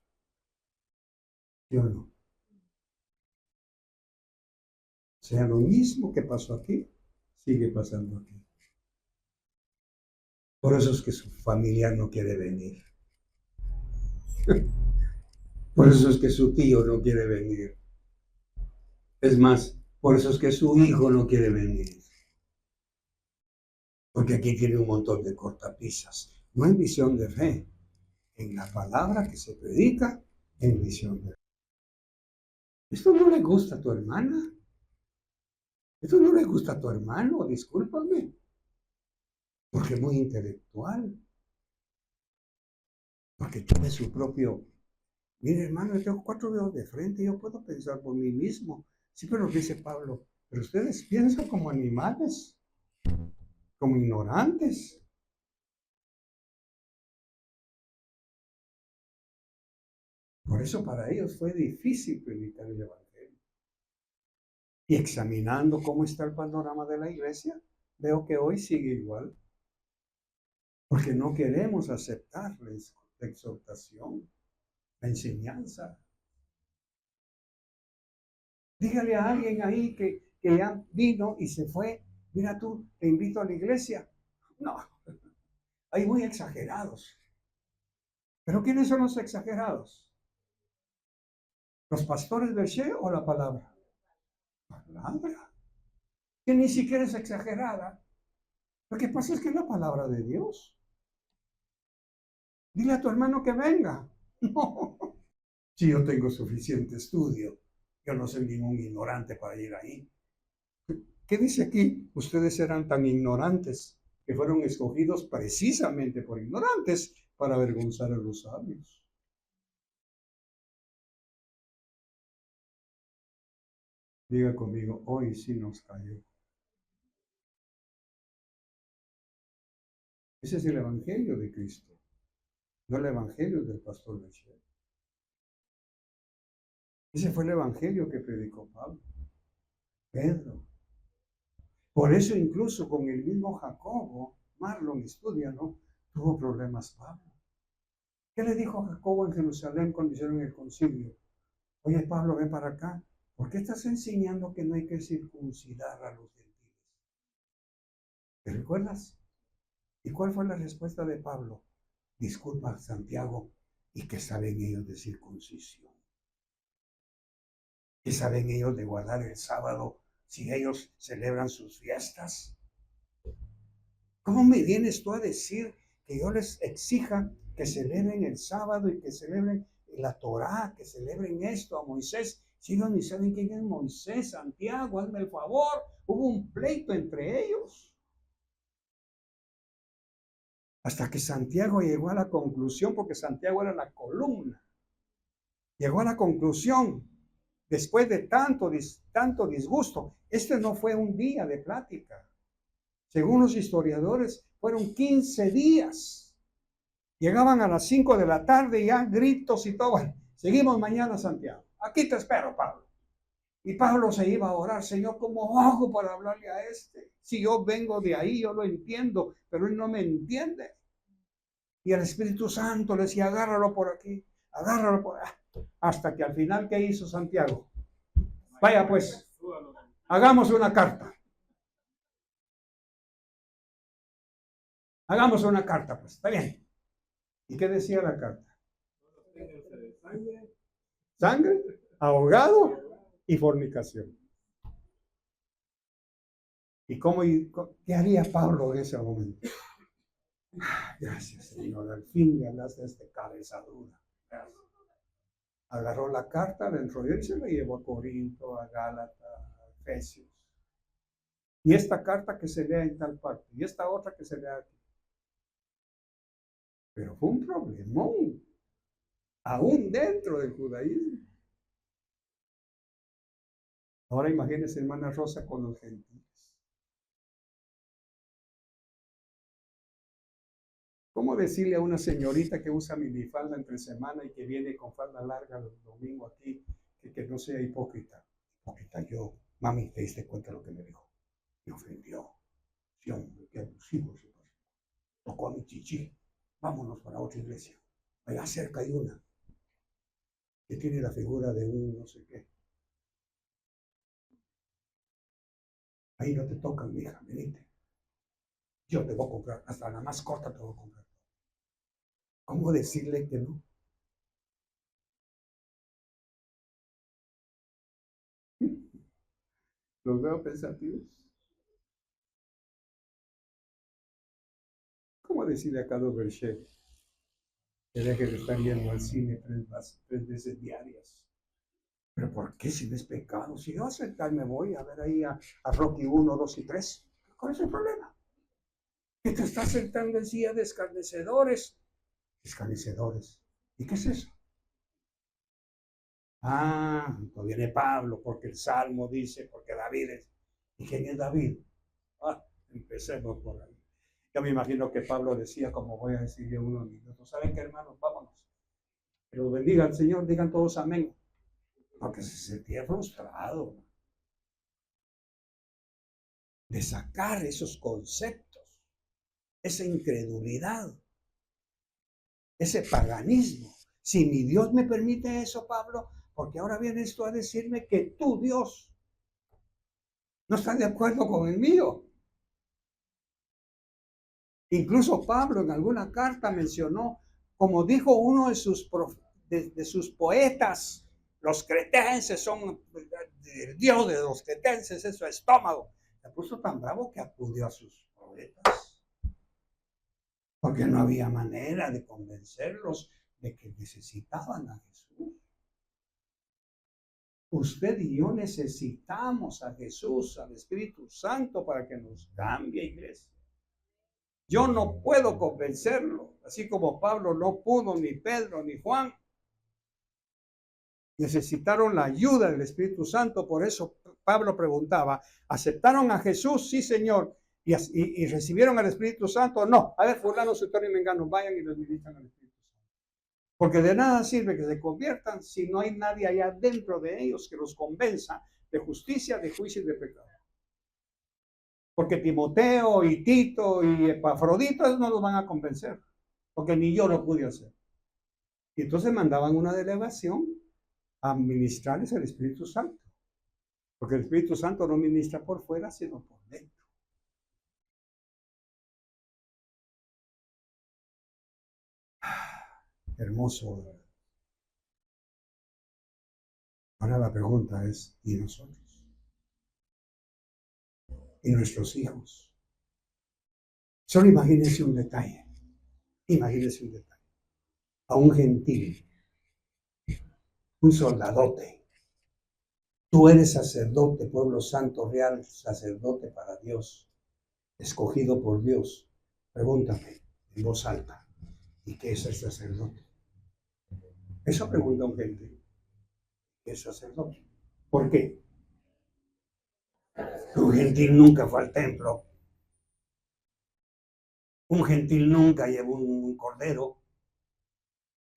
Yo no. O sea, lo mismo que pasó aquí, sigue pasando aquí. Por eso es que su familiar no quiere venir. Por eso es que su tío no quiere venir. Es más, por eso es que su hijo no quiere venir. Porque aquí tiene un montón de cortapisas. No en visión de fe, en la palabra que se predica, en visión de fe. ¿Esto no le gusta a tu hermana? ¿Esto no le gusta a tu hermano? Discúlpame. Porque es muy intelectual. Porque tiene su propio... Mire, hermano, yo tengo 4 dedos de frente, yo puedo pensar por mí mismo. Sí, pero dice Pablo, pero ustedes piensan como animales, como ignorantes. Por eso para ellos fue difícil predicar el Evangelio. Y examinando cómo está el panorama de la iglesia, veo que hoy sigue igual. Porque no queremos aceptar la exhortación, la enseñanza. Dígale a alguien ahí que ya vino y se fue. Mira tú, te invito a la iglesia. No, hay muy exagerados. ¿Pero quiénes son los exagerados? ¿Los pastores del She o la palabra? Palabra. Que ni siquiera es exagerada. Lo que pasa es que es la palabra de Dios. Dile a tu hermano que venga. No. Si yo tengo suficiente estudio, yo no soy ningún ignorante para ir ahí. ¿Qué dice aquí? Ustedes eran tan ignorantes que fueron escogidos precisamente por ignorantes para avergonzar a los sabios. Diga conmigo, hoy sí nos cayó. Ese es el evangelio de Cristo, no el evangelio del pastor Michel. Ese fue el evangelio que predicó Pablo, Pedro. Por eso incluso con el mismo Jacobo, Marlon estudia, ¿no? Tuvo problemas Pablo. ¿Qué le dijo Jacobo en Jerusalén cuando hicieron el concilio? Oye, Pablo, ven para acá. ¿Por qué estás enseñando que no hay que circuncidar a los gentiles? ¿Te recuerdas? ¿Y cuál fue la respuesta de Pablo? Disculpa, Santiago, ¿y qué saben ellos de circuncisión? ¿Qué saben ellos de guardar el sábado si ellos celebran sus fiestas? ¿Cómo me vienes tú a decir que yo les exija que celebren el sábado y que celebren la Torá, que celebren esto a Moisés? Si ellos ni saben quién es Moisés, Santiago, hazme el favor. Hubo un pleito entre ellos. Hasta que Santiago llegó a la conclusión, porque Santiago era la columna, llegó a la conclusión, después de tanto disgusto, este no fue un día de plática. Según los historiadores, fueron 15 días. Llegaban a las 5 de la tarde y ya gritos y todo. Bueno, seguimos mañana, Santiago. Aquí te espero, Pablo. Y Pablo se iba a orar, Señor, ¿cómo hago para hablarle a este? Si yo vengo de ahí, yo lo entiendo, pero él no me entiende. Y el Espíritu Santo le decía, agárralo por aquí, agárralo por allá. Hasta que al final, ¿qué hizo Santiago? Vaya pues, hagamos una carta. Hagamos una carta, pues, está bien. ¿Y qué decía la carta? Sangre, ahogado y fornicación. ¿Y qué haría Pablo en ese momento? Gracias, Señor, al fin le hablaste de este cabeza dura. Agarró la carta, la enrolló y se la llevó a Corinto, a Gálatas, a Efesios. Y esta carta que se lea en tal parte, y esta otra que se lea aquí. Pero fue un problemón, aún dentro del judaísmo. Ahora imagínense, hermana Rosa, con los gentiles. ¿Cómo decirle a una señorita que usa minifalda entre semana y que viene con falda larga el domingo aquí, que no sea hipócrita? Hipócrita yo. Mami, ¿te diste cuenta de lo que me dijo? Me ofendió. Sí, hombre, qué abusivo ese pastor. Tocó a mi chichi. Vámonos para otra iglesia. Allá cerca hay una que tiene la figura de un no sé qué. Ahí no te tocan, mija, venite. Yo te voy a comprar, hasta la más corta te voy a comprar. ¿Cómo decirle que no? Los veo pensativos. ¿Cómo decirle a Carlos Berger que deje de estar yendo al cine tres veces diarias? ¿Pero por qué si no es pecado? Si yo a sentarme voy a ver ahí a Rocky 1, 2 y 3. ¿Cuál es el problema? Que te estás sentando en silla de escarnecedores. Escarnecedores. ¿Y qué es eso? No viene Pablo porque el Salmo dice, porque David es. ¿Y quién es David? Empecemos por ahí. Yo me imagino que Pablo decía, como voy a decir yo uno de otros, ¿saben qué, hermanos? Vámonos. Que los bendiga el Señor, digan todos amén. Porque se sentía frustrado de sacar esos conceptos, esa incredulidad, ese paganismo. Si mi Dios me permite eso, Pablo, porque ahora vienes tú a decirme que tu Dios no está de acuerdo con el mío. Incluso Pablo en alguna carta mencionó, como dijo uno de sus poetas, los cretenses son el Dios de los cretenses, es su estómago. Se puso tan bravo que acudió a sus poetas, porque no había manera de convencerlos de que necesitaban a Jesús. Usted y yo necesitamos a Jesús, al Espíritu Santo, para que nos cambie, iglesia. Yo no puedo convencerlo, así como Pablo no pudo, ni Pedro, ni Juan. Necesitaron la ayuda del Espíritu Santo, por eso Pablo preguntaba, ¿aceptaron a Jesús? Sí, Señor. ¿Y recibieron al Espíritu Santo? No. A ver, fulano, sutano y mengano, vayan y les ministran al Espíritu Santo. Porque de nada sirve que se conviertan si no hay nadie allá dentro de ellos que los convenza de justicia, de juicio y de pecado. Porque Timoteo y Tito y Epafrodito no los van a convencer, porque ni yo lo pude hacer. Y entonces mandaban una delegación a ministrarles el Espíritu Santo, porque el Espíritu Santo no ministra por fuera, sino por dentro. Hermoso. Ahora la pregunta es, ¿y nosotros? ¿Y nuestros hijos? Solo imagínense un detalle. Imagínense un detalle. A un gentil, un soldadote. Tú eres sacerdote, pueblo santo, real, sacerdote para Dios, escogido por Dios. Pregúntame en voz alta, ¿y qué es el sacerdote? Eso pregunta un gentil. ¿Qué es sacerdote? ¿Por qué? Un gentil nunca fue al templo. Un gentil nunca llevó un cordero.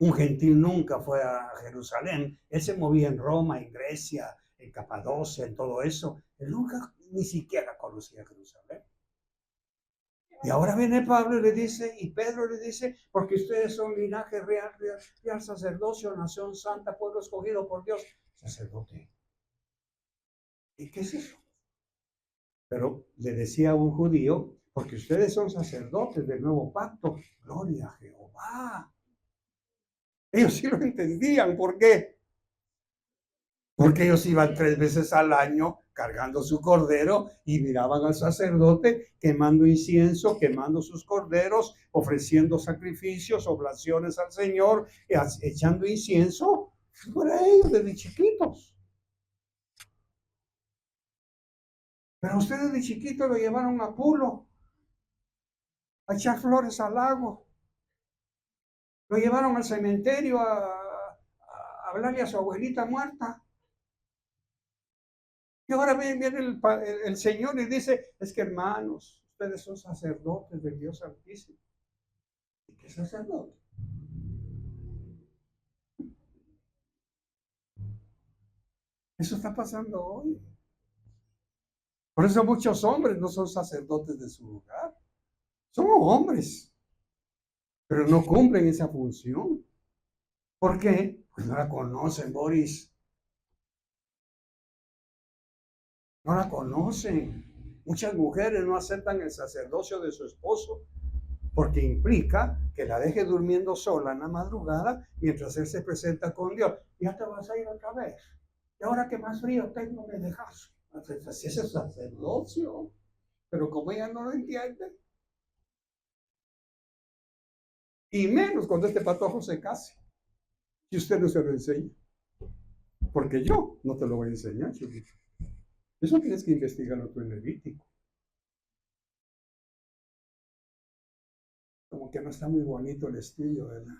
Un gentil nunca fue a Jerusalén. Él se movía en Roma, en Grecia, en Capadocia, en todo eso. Él nunca ni siquiera conocía Jerusalén. Y ahora viene Pablo y le dice, y Pedro le dice, porque ustedes son linaje real, sacerdocio, nación santa, pueblo escogido por Dios. Sacerdote. ¿Y qué es eso? Pero le decía a un judío, porque ustedes son sacerdotes del nuevo pacto. Gloria a Jehová. Ellos sí lo entendían. ¿Por qué? Porque ellos iban 3 veces al año cargando su cordero y miraban al sacerdote quemando incienso, quemando sus corderos, ofreciendo sacrificios, oblaciones al Señor, echando incienso. Para ellos desde chiquitos. Pero ustedes de chiquitos lo llevaron a Pulo, a echar flores al lago. Lo llevaron al cementerio a hablarle a su abuelita muerta. Y ahora viene el Señor y dice, es que hermanos, ustedes son sacerdotes del Dios Altísimo. ¿Y qué sacerdote? Eso está pasando hoy. Por eso muchos hombres no son sacerdotes de su lugar. Son hombres, pero no cumplen esa función. ¿Por qué? Pues no la conocen, Boris. No la conocen. Muchas mujeres no aceptan el sacerdocio de su esposo porque implica que la deje durmiendo sola en la madrugada mientras él se presenta con Dios. Ya te vas a ir otra vez. Y ahora que más frío tengo, me dejas. Así es el sacerdocio. Pero como ella no lo entiende, y menos cuando este patojo se case, si usted no se lo enseña. Porque yo no te lo voy a enseñar, chiquito. Eso tienes que investigarlo tú en Levítico. Como que no está muy bonito el estilo, ¿verdad?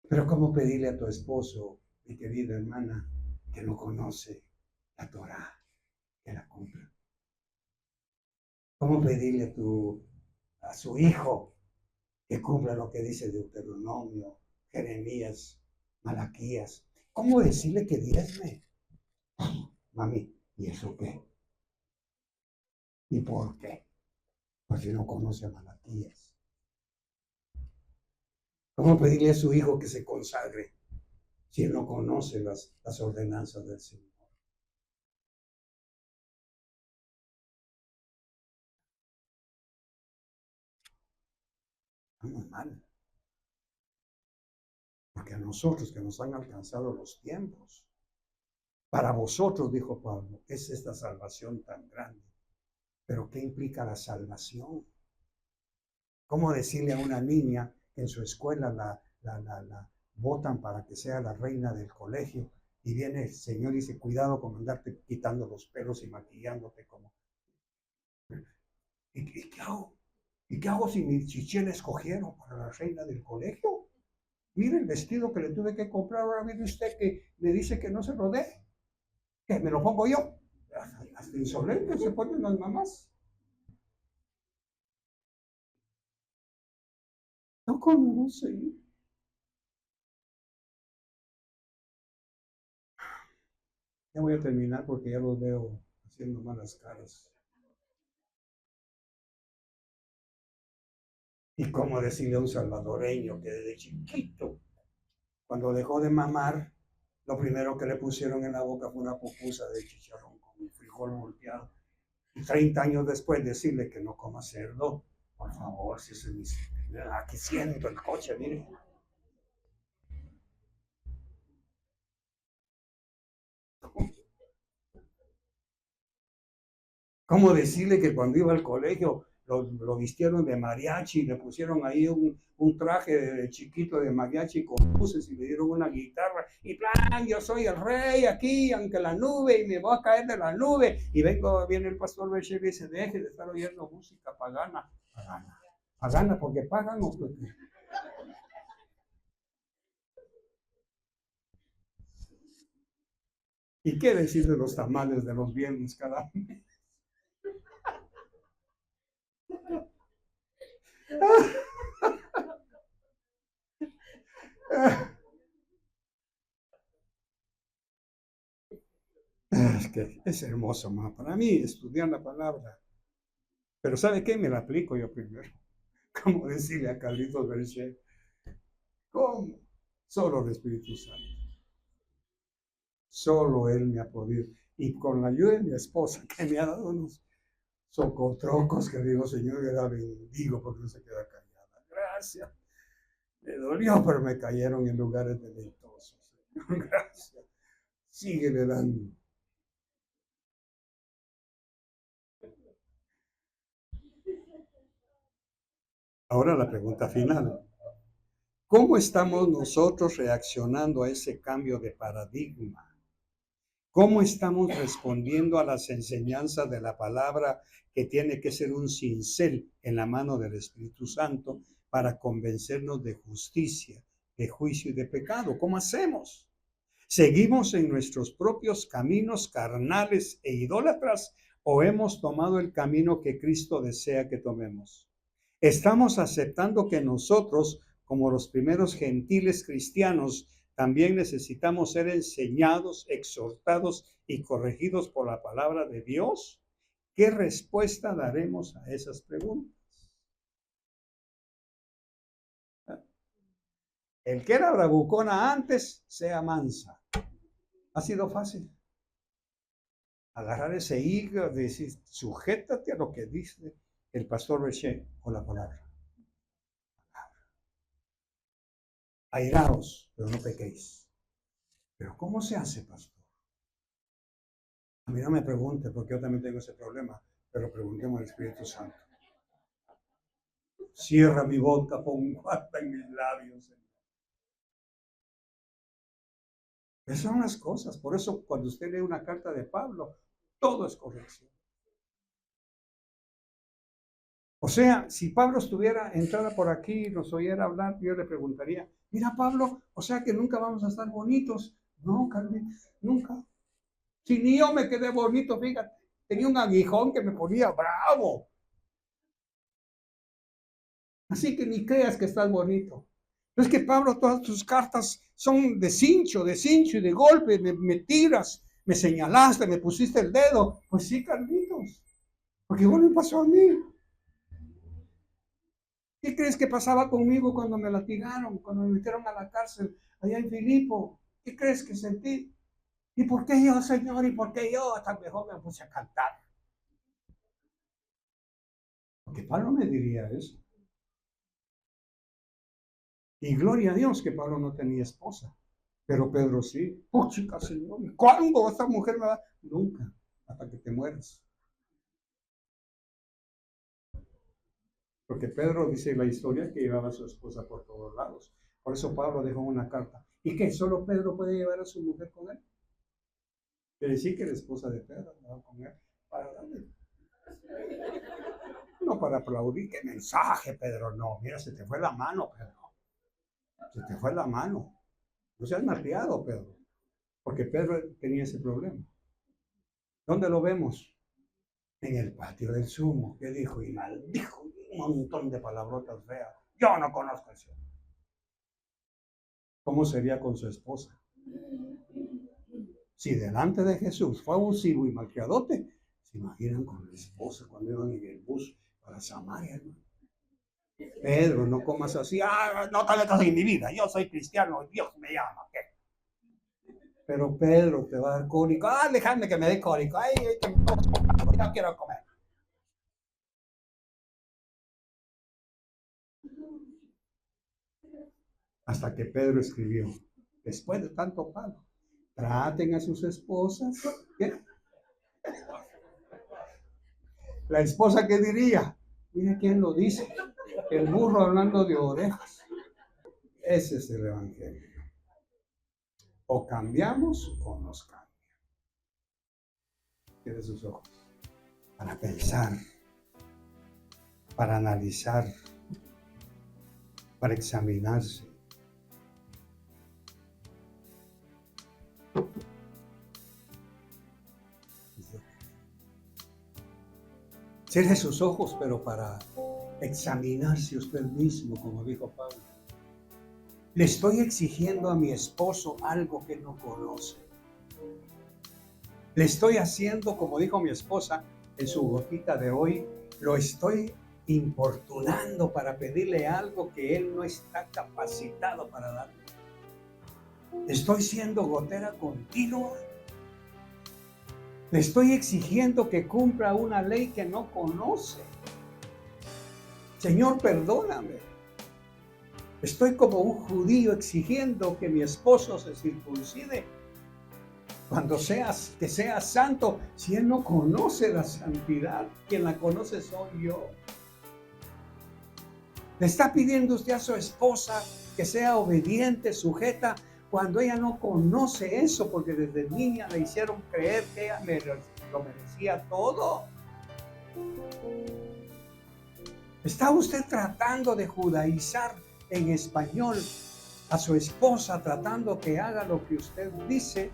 Pero ¿cómo pedirle a tu esposo, mi querida hermana, que no conoce la Torah, que la cumpla? ¿Cómo pedirle a su hijo que cumpla lo que dice Deuteronomio, Jeremías, Malaquías? ¿Cómo decirle que diezme? Mami, ¿y eso qué? ¿Y por qué? Pues si no conoce a Malaquías. ¿Cómo pedirle a su hijo que se consagre si él no conoce las ordenanzas del Señor? Estamos mal. Porque a nosotros que nos han alcanzado los tiempos, para vosotros, dijo Pablo, es esta salvación tan grande. Pero ¿qué implica la salvación? ¿Cómo decirle a una niña que en su escuela la votan para que sea la reina del colegio y viene el Señor y dice, cuidado con andarte quitando los pelos y maquillándote como... ¿Y qué hago? ¿Y qué hago si mi chiché la escogieron para la reina del colegio? Mire el vestido que le tuve que comprar, ahora viene usted que me dice que no se lo dé, que me lo pongo yo. Hasta insolente se ponen las mamás. No conocen. Ya voy a terminar porque ya los veo haciendo malas caras. Y cómo decirle a un salvadoreño que desde chiquito, cuando dejó de mamar, lo primero que le pusieron en la boca fue una pupusa de chicharrón con frijol volteado. Y 30 años después decirle que no coma cerdo. Por favor, si se dice, aquí siento el coche, mire. ¿Cómo decirle que cuando iba al colegio lo vistieron de mariachi, le pusieron ahí un traje de chiquito de mariachi con luces y le dieron una guitarra y plan, yo soy el rey aquí, aunque la nube y me voy a caer de la nube y viene el pastor Bechel y dice, deje de estar oyendo música pagana, pagana, pagana porque pagan o porque... ¿Y qué decir de los tamales de los viernes cada mes? Es que es hermoso, ma. Para mí, estudiar la palabra. Pero ¿sabe qué? Me la aplico yo primero. Como decirle a Carlitos Berche, ¿cómo? Solo el Espíritu Santo. Solo Él me ha podido. Y con la ayuda de mi esposa, que me ha dado unos socotrocos, que digo, Señor, yo la bendigo porque no se queda callada. Gracias. Me dolió, pero me cayeron en lugares deleitosos. Señor, gracias. Síguele dando. Ahora la pregunta final. ¿Cómo estamos nosotros reaccionando a ese cambio de paradigma? ¿Cómo estamos respondiendo a las enseñanzas de la palabra que tiene que ser un cincel en la mano del Espíritu Santo para convencernos de justicia, de juicio y de pecado? ¿Cómo hacemos? ¿Seguimos en nuestros propios caminos carnales e idólatras o hemos tomado el camino que Cristo desea que tomemos? Estamos aceptando que nosotros, como los primeros gentiles cristianos, también necesitamos ser enseñados, exhortados y corregidos por la palabra de Dios. ¿Qué respuesta daremos a esas preguntas? El que era bravucona antes, sea mansa. Ha sido fácil. Agarrar ese hígado y decir, sujétate a lo que dice el pastor Beché o la palabra. Airaos, pero no pequéis. Pero ¿cómo se hace, pastor? A mí no me pregunte, porque yo también tengo ese problema, pero preguntemos al Espíritu Santo. Cierra mi boca, pon guarda en mis labios, Señor. Esas son las cosas. Por eso, cuando usted lee una carta de Pablo, todo es corrección. O sea, si Pablo entrara por aquí y nos oyera hablar, yo le preguntaría, mira Pablo, o sea que nunca vamos a estar bonitos. No, Carlitos, nunca. Si ni yo me quedé bonito, fíjate, tenía un aguijón que me ponía bravo. Así que ni creas que estás bonito. No es que Pablo, todas tus cartas son de cincho y de golpe, me tiras, me señalaste, me pusiste el dedo. Pues sí, Carlitos, porque igual me pasó a mí. ¿Qué crees que pasaba conmigo cuando me latigaron, cuando me metieron a la cárcel allá en Filipo? ¿Qué crees que sentí? ¿Y por qué yo, Señor? ¿Y por qué yo? Hasta mejor me puse a cantar. Porque Pablo me diría eso. Y gloria a Dios que Pablo no tenía esposa. Pero Pedro sí. Oh, chica, Señor, ¿cuándo esta mujer me va? Nunca, hasta que te mueras. Porque Pedro dice la historia que llevaba a su esposa por todos lados. Por eso Pablo dejó una carta. ¿Y qué? ¿Solo Pedro puede llevar a su mujer con él? Quiere decir que la esposa de Pedro andaba con él para darle. No para aplaudir. ¿Qué mensaje, Pedro? No, mira, se te fue la mano, Pedro. Se te fue la mano. No seas malcriado, Pedro. Porque Pedro tenía ese problema. ¿Dónde lo vemos? En el patio del sumo. ¿Qué dijo? Y maldijo un montón de palabrotas feas. Yo no conozco al Señor. ¿Cómo sería con su esposa? Si delante de Jesús fue abusivo y malcriadote, ¿se imaginan con la esposa cuando iban en el bus para Samaria, hermano? Pedro, no comas así. No te metas en mi vida. Yo soy cristiano. Dios me llama. ¿Qué? Pero Pedro te va a dar cólico. Déjame que me dé cólico. Ay, que no quiero comer. Hasta que Pedro escribió, después de tanto palo, traten a sus esposas. ¿Qué? La esposa, ¿qué diría? Mira quién lo dice. El burro hablando de orejas. Ese es el evangelio. O cambiamos o nos cambian. Cierre sus ojos. Para pensar, para analizar, para examinarse. Cierre sus ojos, pero para examinarse usted mismo, como dijo Pablo. Le estoy exigiendo a mi esposo algo que no conoce. Le estoy haciendo, como dijo mi esposa en su gotita de hoy, lo estoy importunando para pedirle algo que él no está capacitado para darme. Estoy siendo gotera continua. Le estoy exigiendo que cumpla una ley que no conoce. Señor, perdóname. Estoy como un judío exigiendo que mi esposo se circuncide cuando que sea santo, si él no conoce la santidad, quien la conoce soy yo. Le está pidiendo usted a su esposa que sea obediente, sujeta, cuando ella no conoce eso, porque desde niña le hicieron creer que ella lo merecía todo. ¿Está usted tratando de judaizar en español a su esposa, tratando que haga lo que usted dice,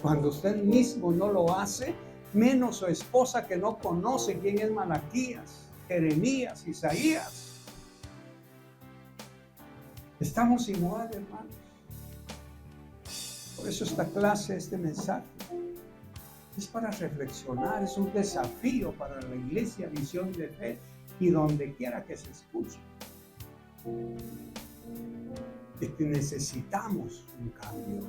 cuando usted mismo no lo hace, menos su esposa que no conoce quién es Malaquías, Jeremías, Isaías? Estamos igual, hermanos. Por eso esta clase, este mensaje, es para reflexionar, es un desafío para la iglesia Visión de Fe y donde quiera que se escuche. Que necesitamos un cambio.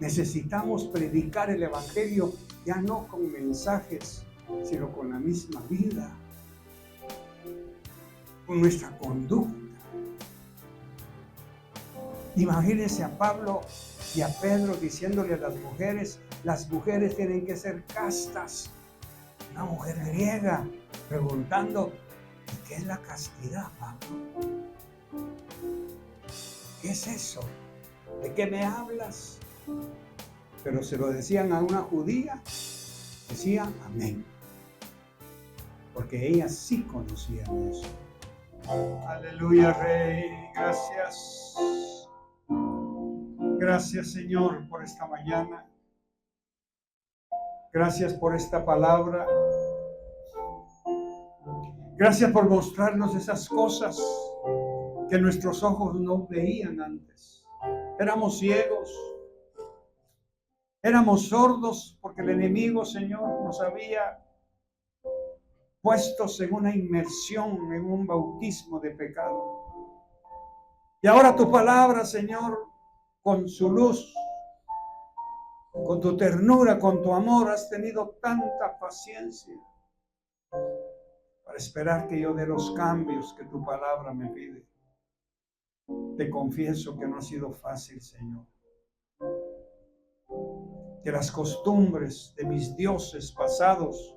Necesitamos predicar el evangelio ya no con mensajes, sino con la misma vida, con nuestra conducta. Imagínense a Pablo y a Pedro diciéndole a las mujeres tienen que ser castas. Una mujer griega preguntando, ¿y qué es la castidad, Pablo? ¿Qué es eso? ¿De qué me hablas? Pero se lo decían a una judía, decía amén. Porque ellas sí conocían eso. Aleluya, Rey, gracias. Gracias, Señor, por esta mañana. Gracias por esta palabra. Gracias por mostrarnos esas cosas que nuestros ojos no veían antes. Éramos ciegos. Éramos sordos porque el enemigo, Señor, nos había puestos en una inmersión, en un bautismo de pecado. Y ahora tu palabra, Señor, con su luz, con tu ternura, con tu amor, has tenido tanta paciencia para esperar que yo dé los cambios que tu palabra me pide. Te confieso que no ha sido fácil, Señor. Que las costumbres de mis dioses pasados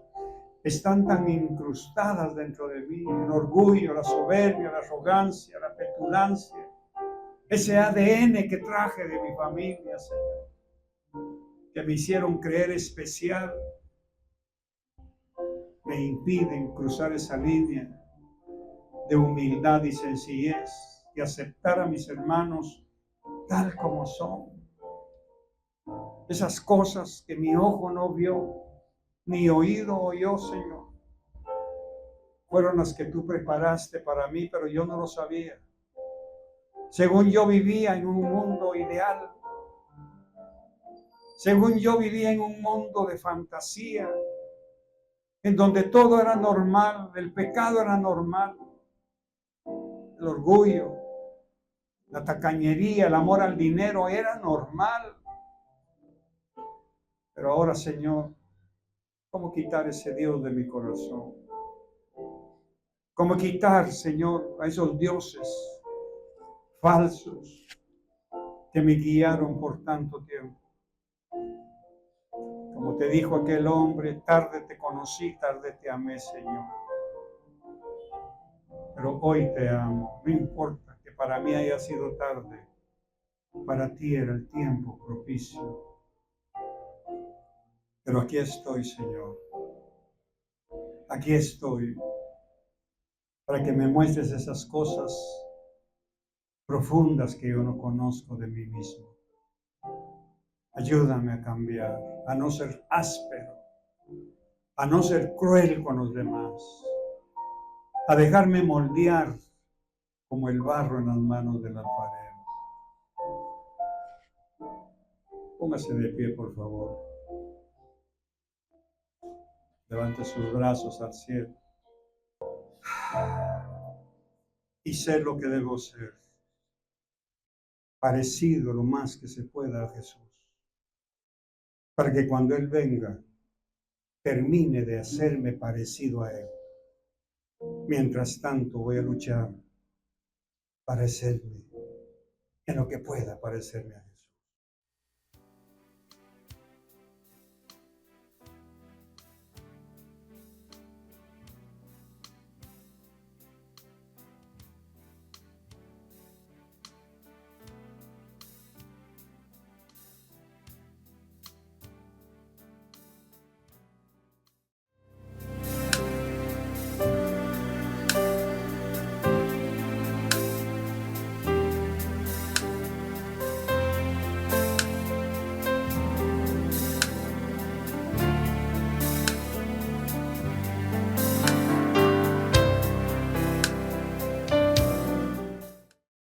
están tan incrustadas dentro de mí, el orgullo, la soberbia, la arrogancia, la petulancia, ese ADN que traje de mi familia, Señor, que me hicieron creer especial, me impiden cruzar esa línea de humildad y sencillez y aceptar a mis hermanos tal como son. Esas cosas que mi ojo no vio, ni oído oyó, Señor, fueron las que tú preparaste para mí, pero yo no lo sabía. Según yo vivía en un mundo ideal, según yo vivía en un mundo de fantasía, en donde todo era normal, el pecado era normal, el orgullo, la tacañería, el amor al dinero era normal. Pero ahora, Señor, ¿cómo quitar ese Dios de mi corazón? ¿Cómo quitar, Señor, a esos dioses falsos que me guiaron por tanto tiempo? Como te dijo aquel hombre, tarde te conocí, tarde te amé, Señor. Pero hoy te amo, no importa que para mí haya sido tarde, para ti era el tiempo propicio. Pero aquí estoy, Señor. Aquí estoy para que me muestres esas cosas profundas que yo no conozco de mí mismo. Ayúdame a cambiar, a no ser áspero, a no ser cruel con los demás, a dejarme moldear como el barro en las manos del alfarero. Póngase de pie, por favor. Levante sus brazos al cielo. Y ser lo que debo ser. Parecido lo más que se pueda a Jesús. Para que cuando Él venga, termine de hacerme parecido a Él. Mientras tanto voy a luchar, parecerme en lo que pueda parecerme a Jesús.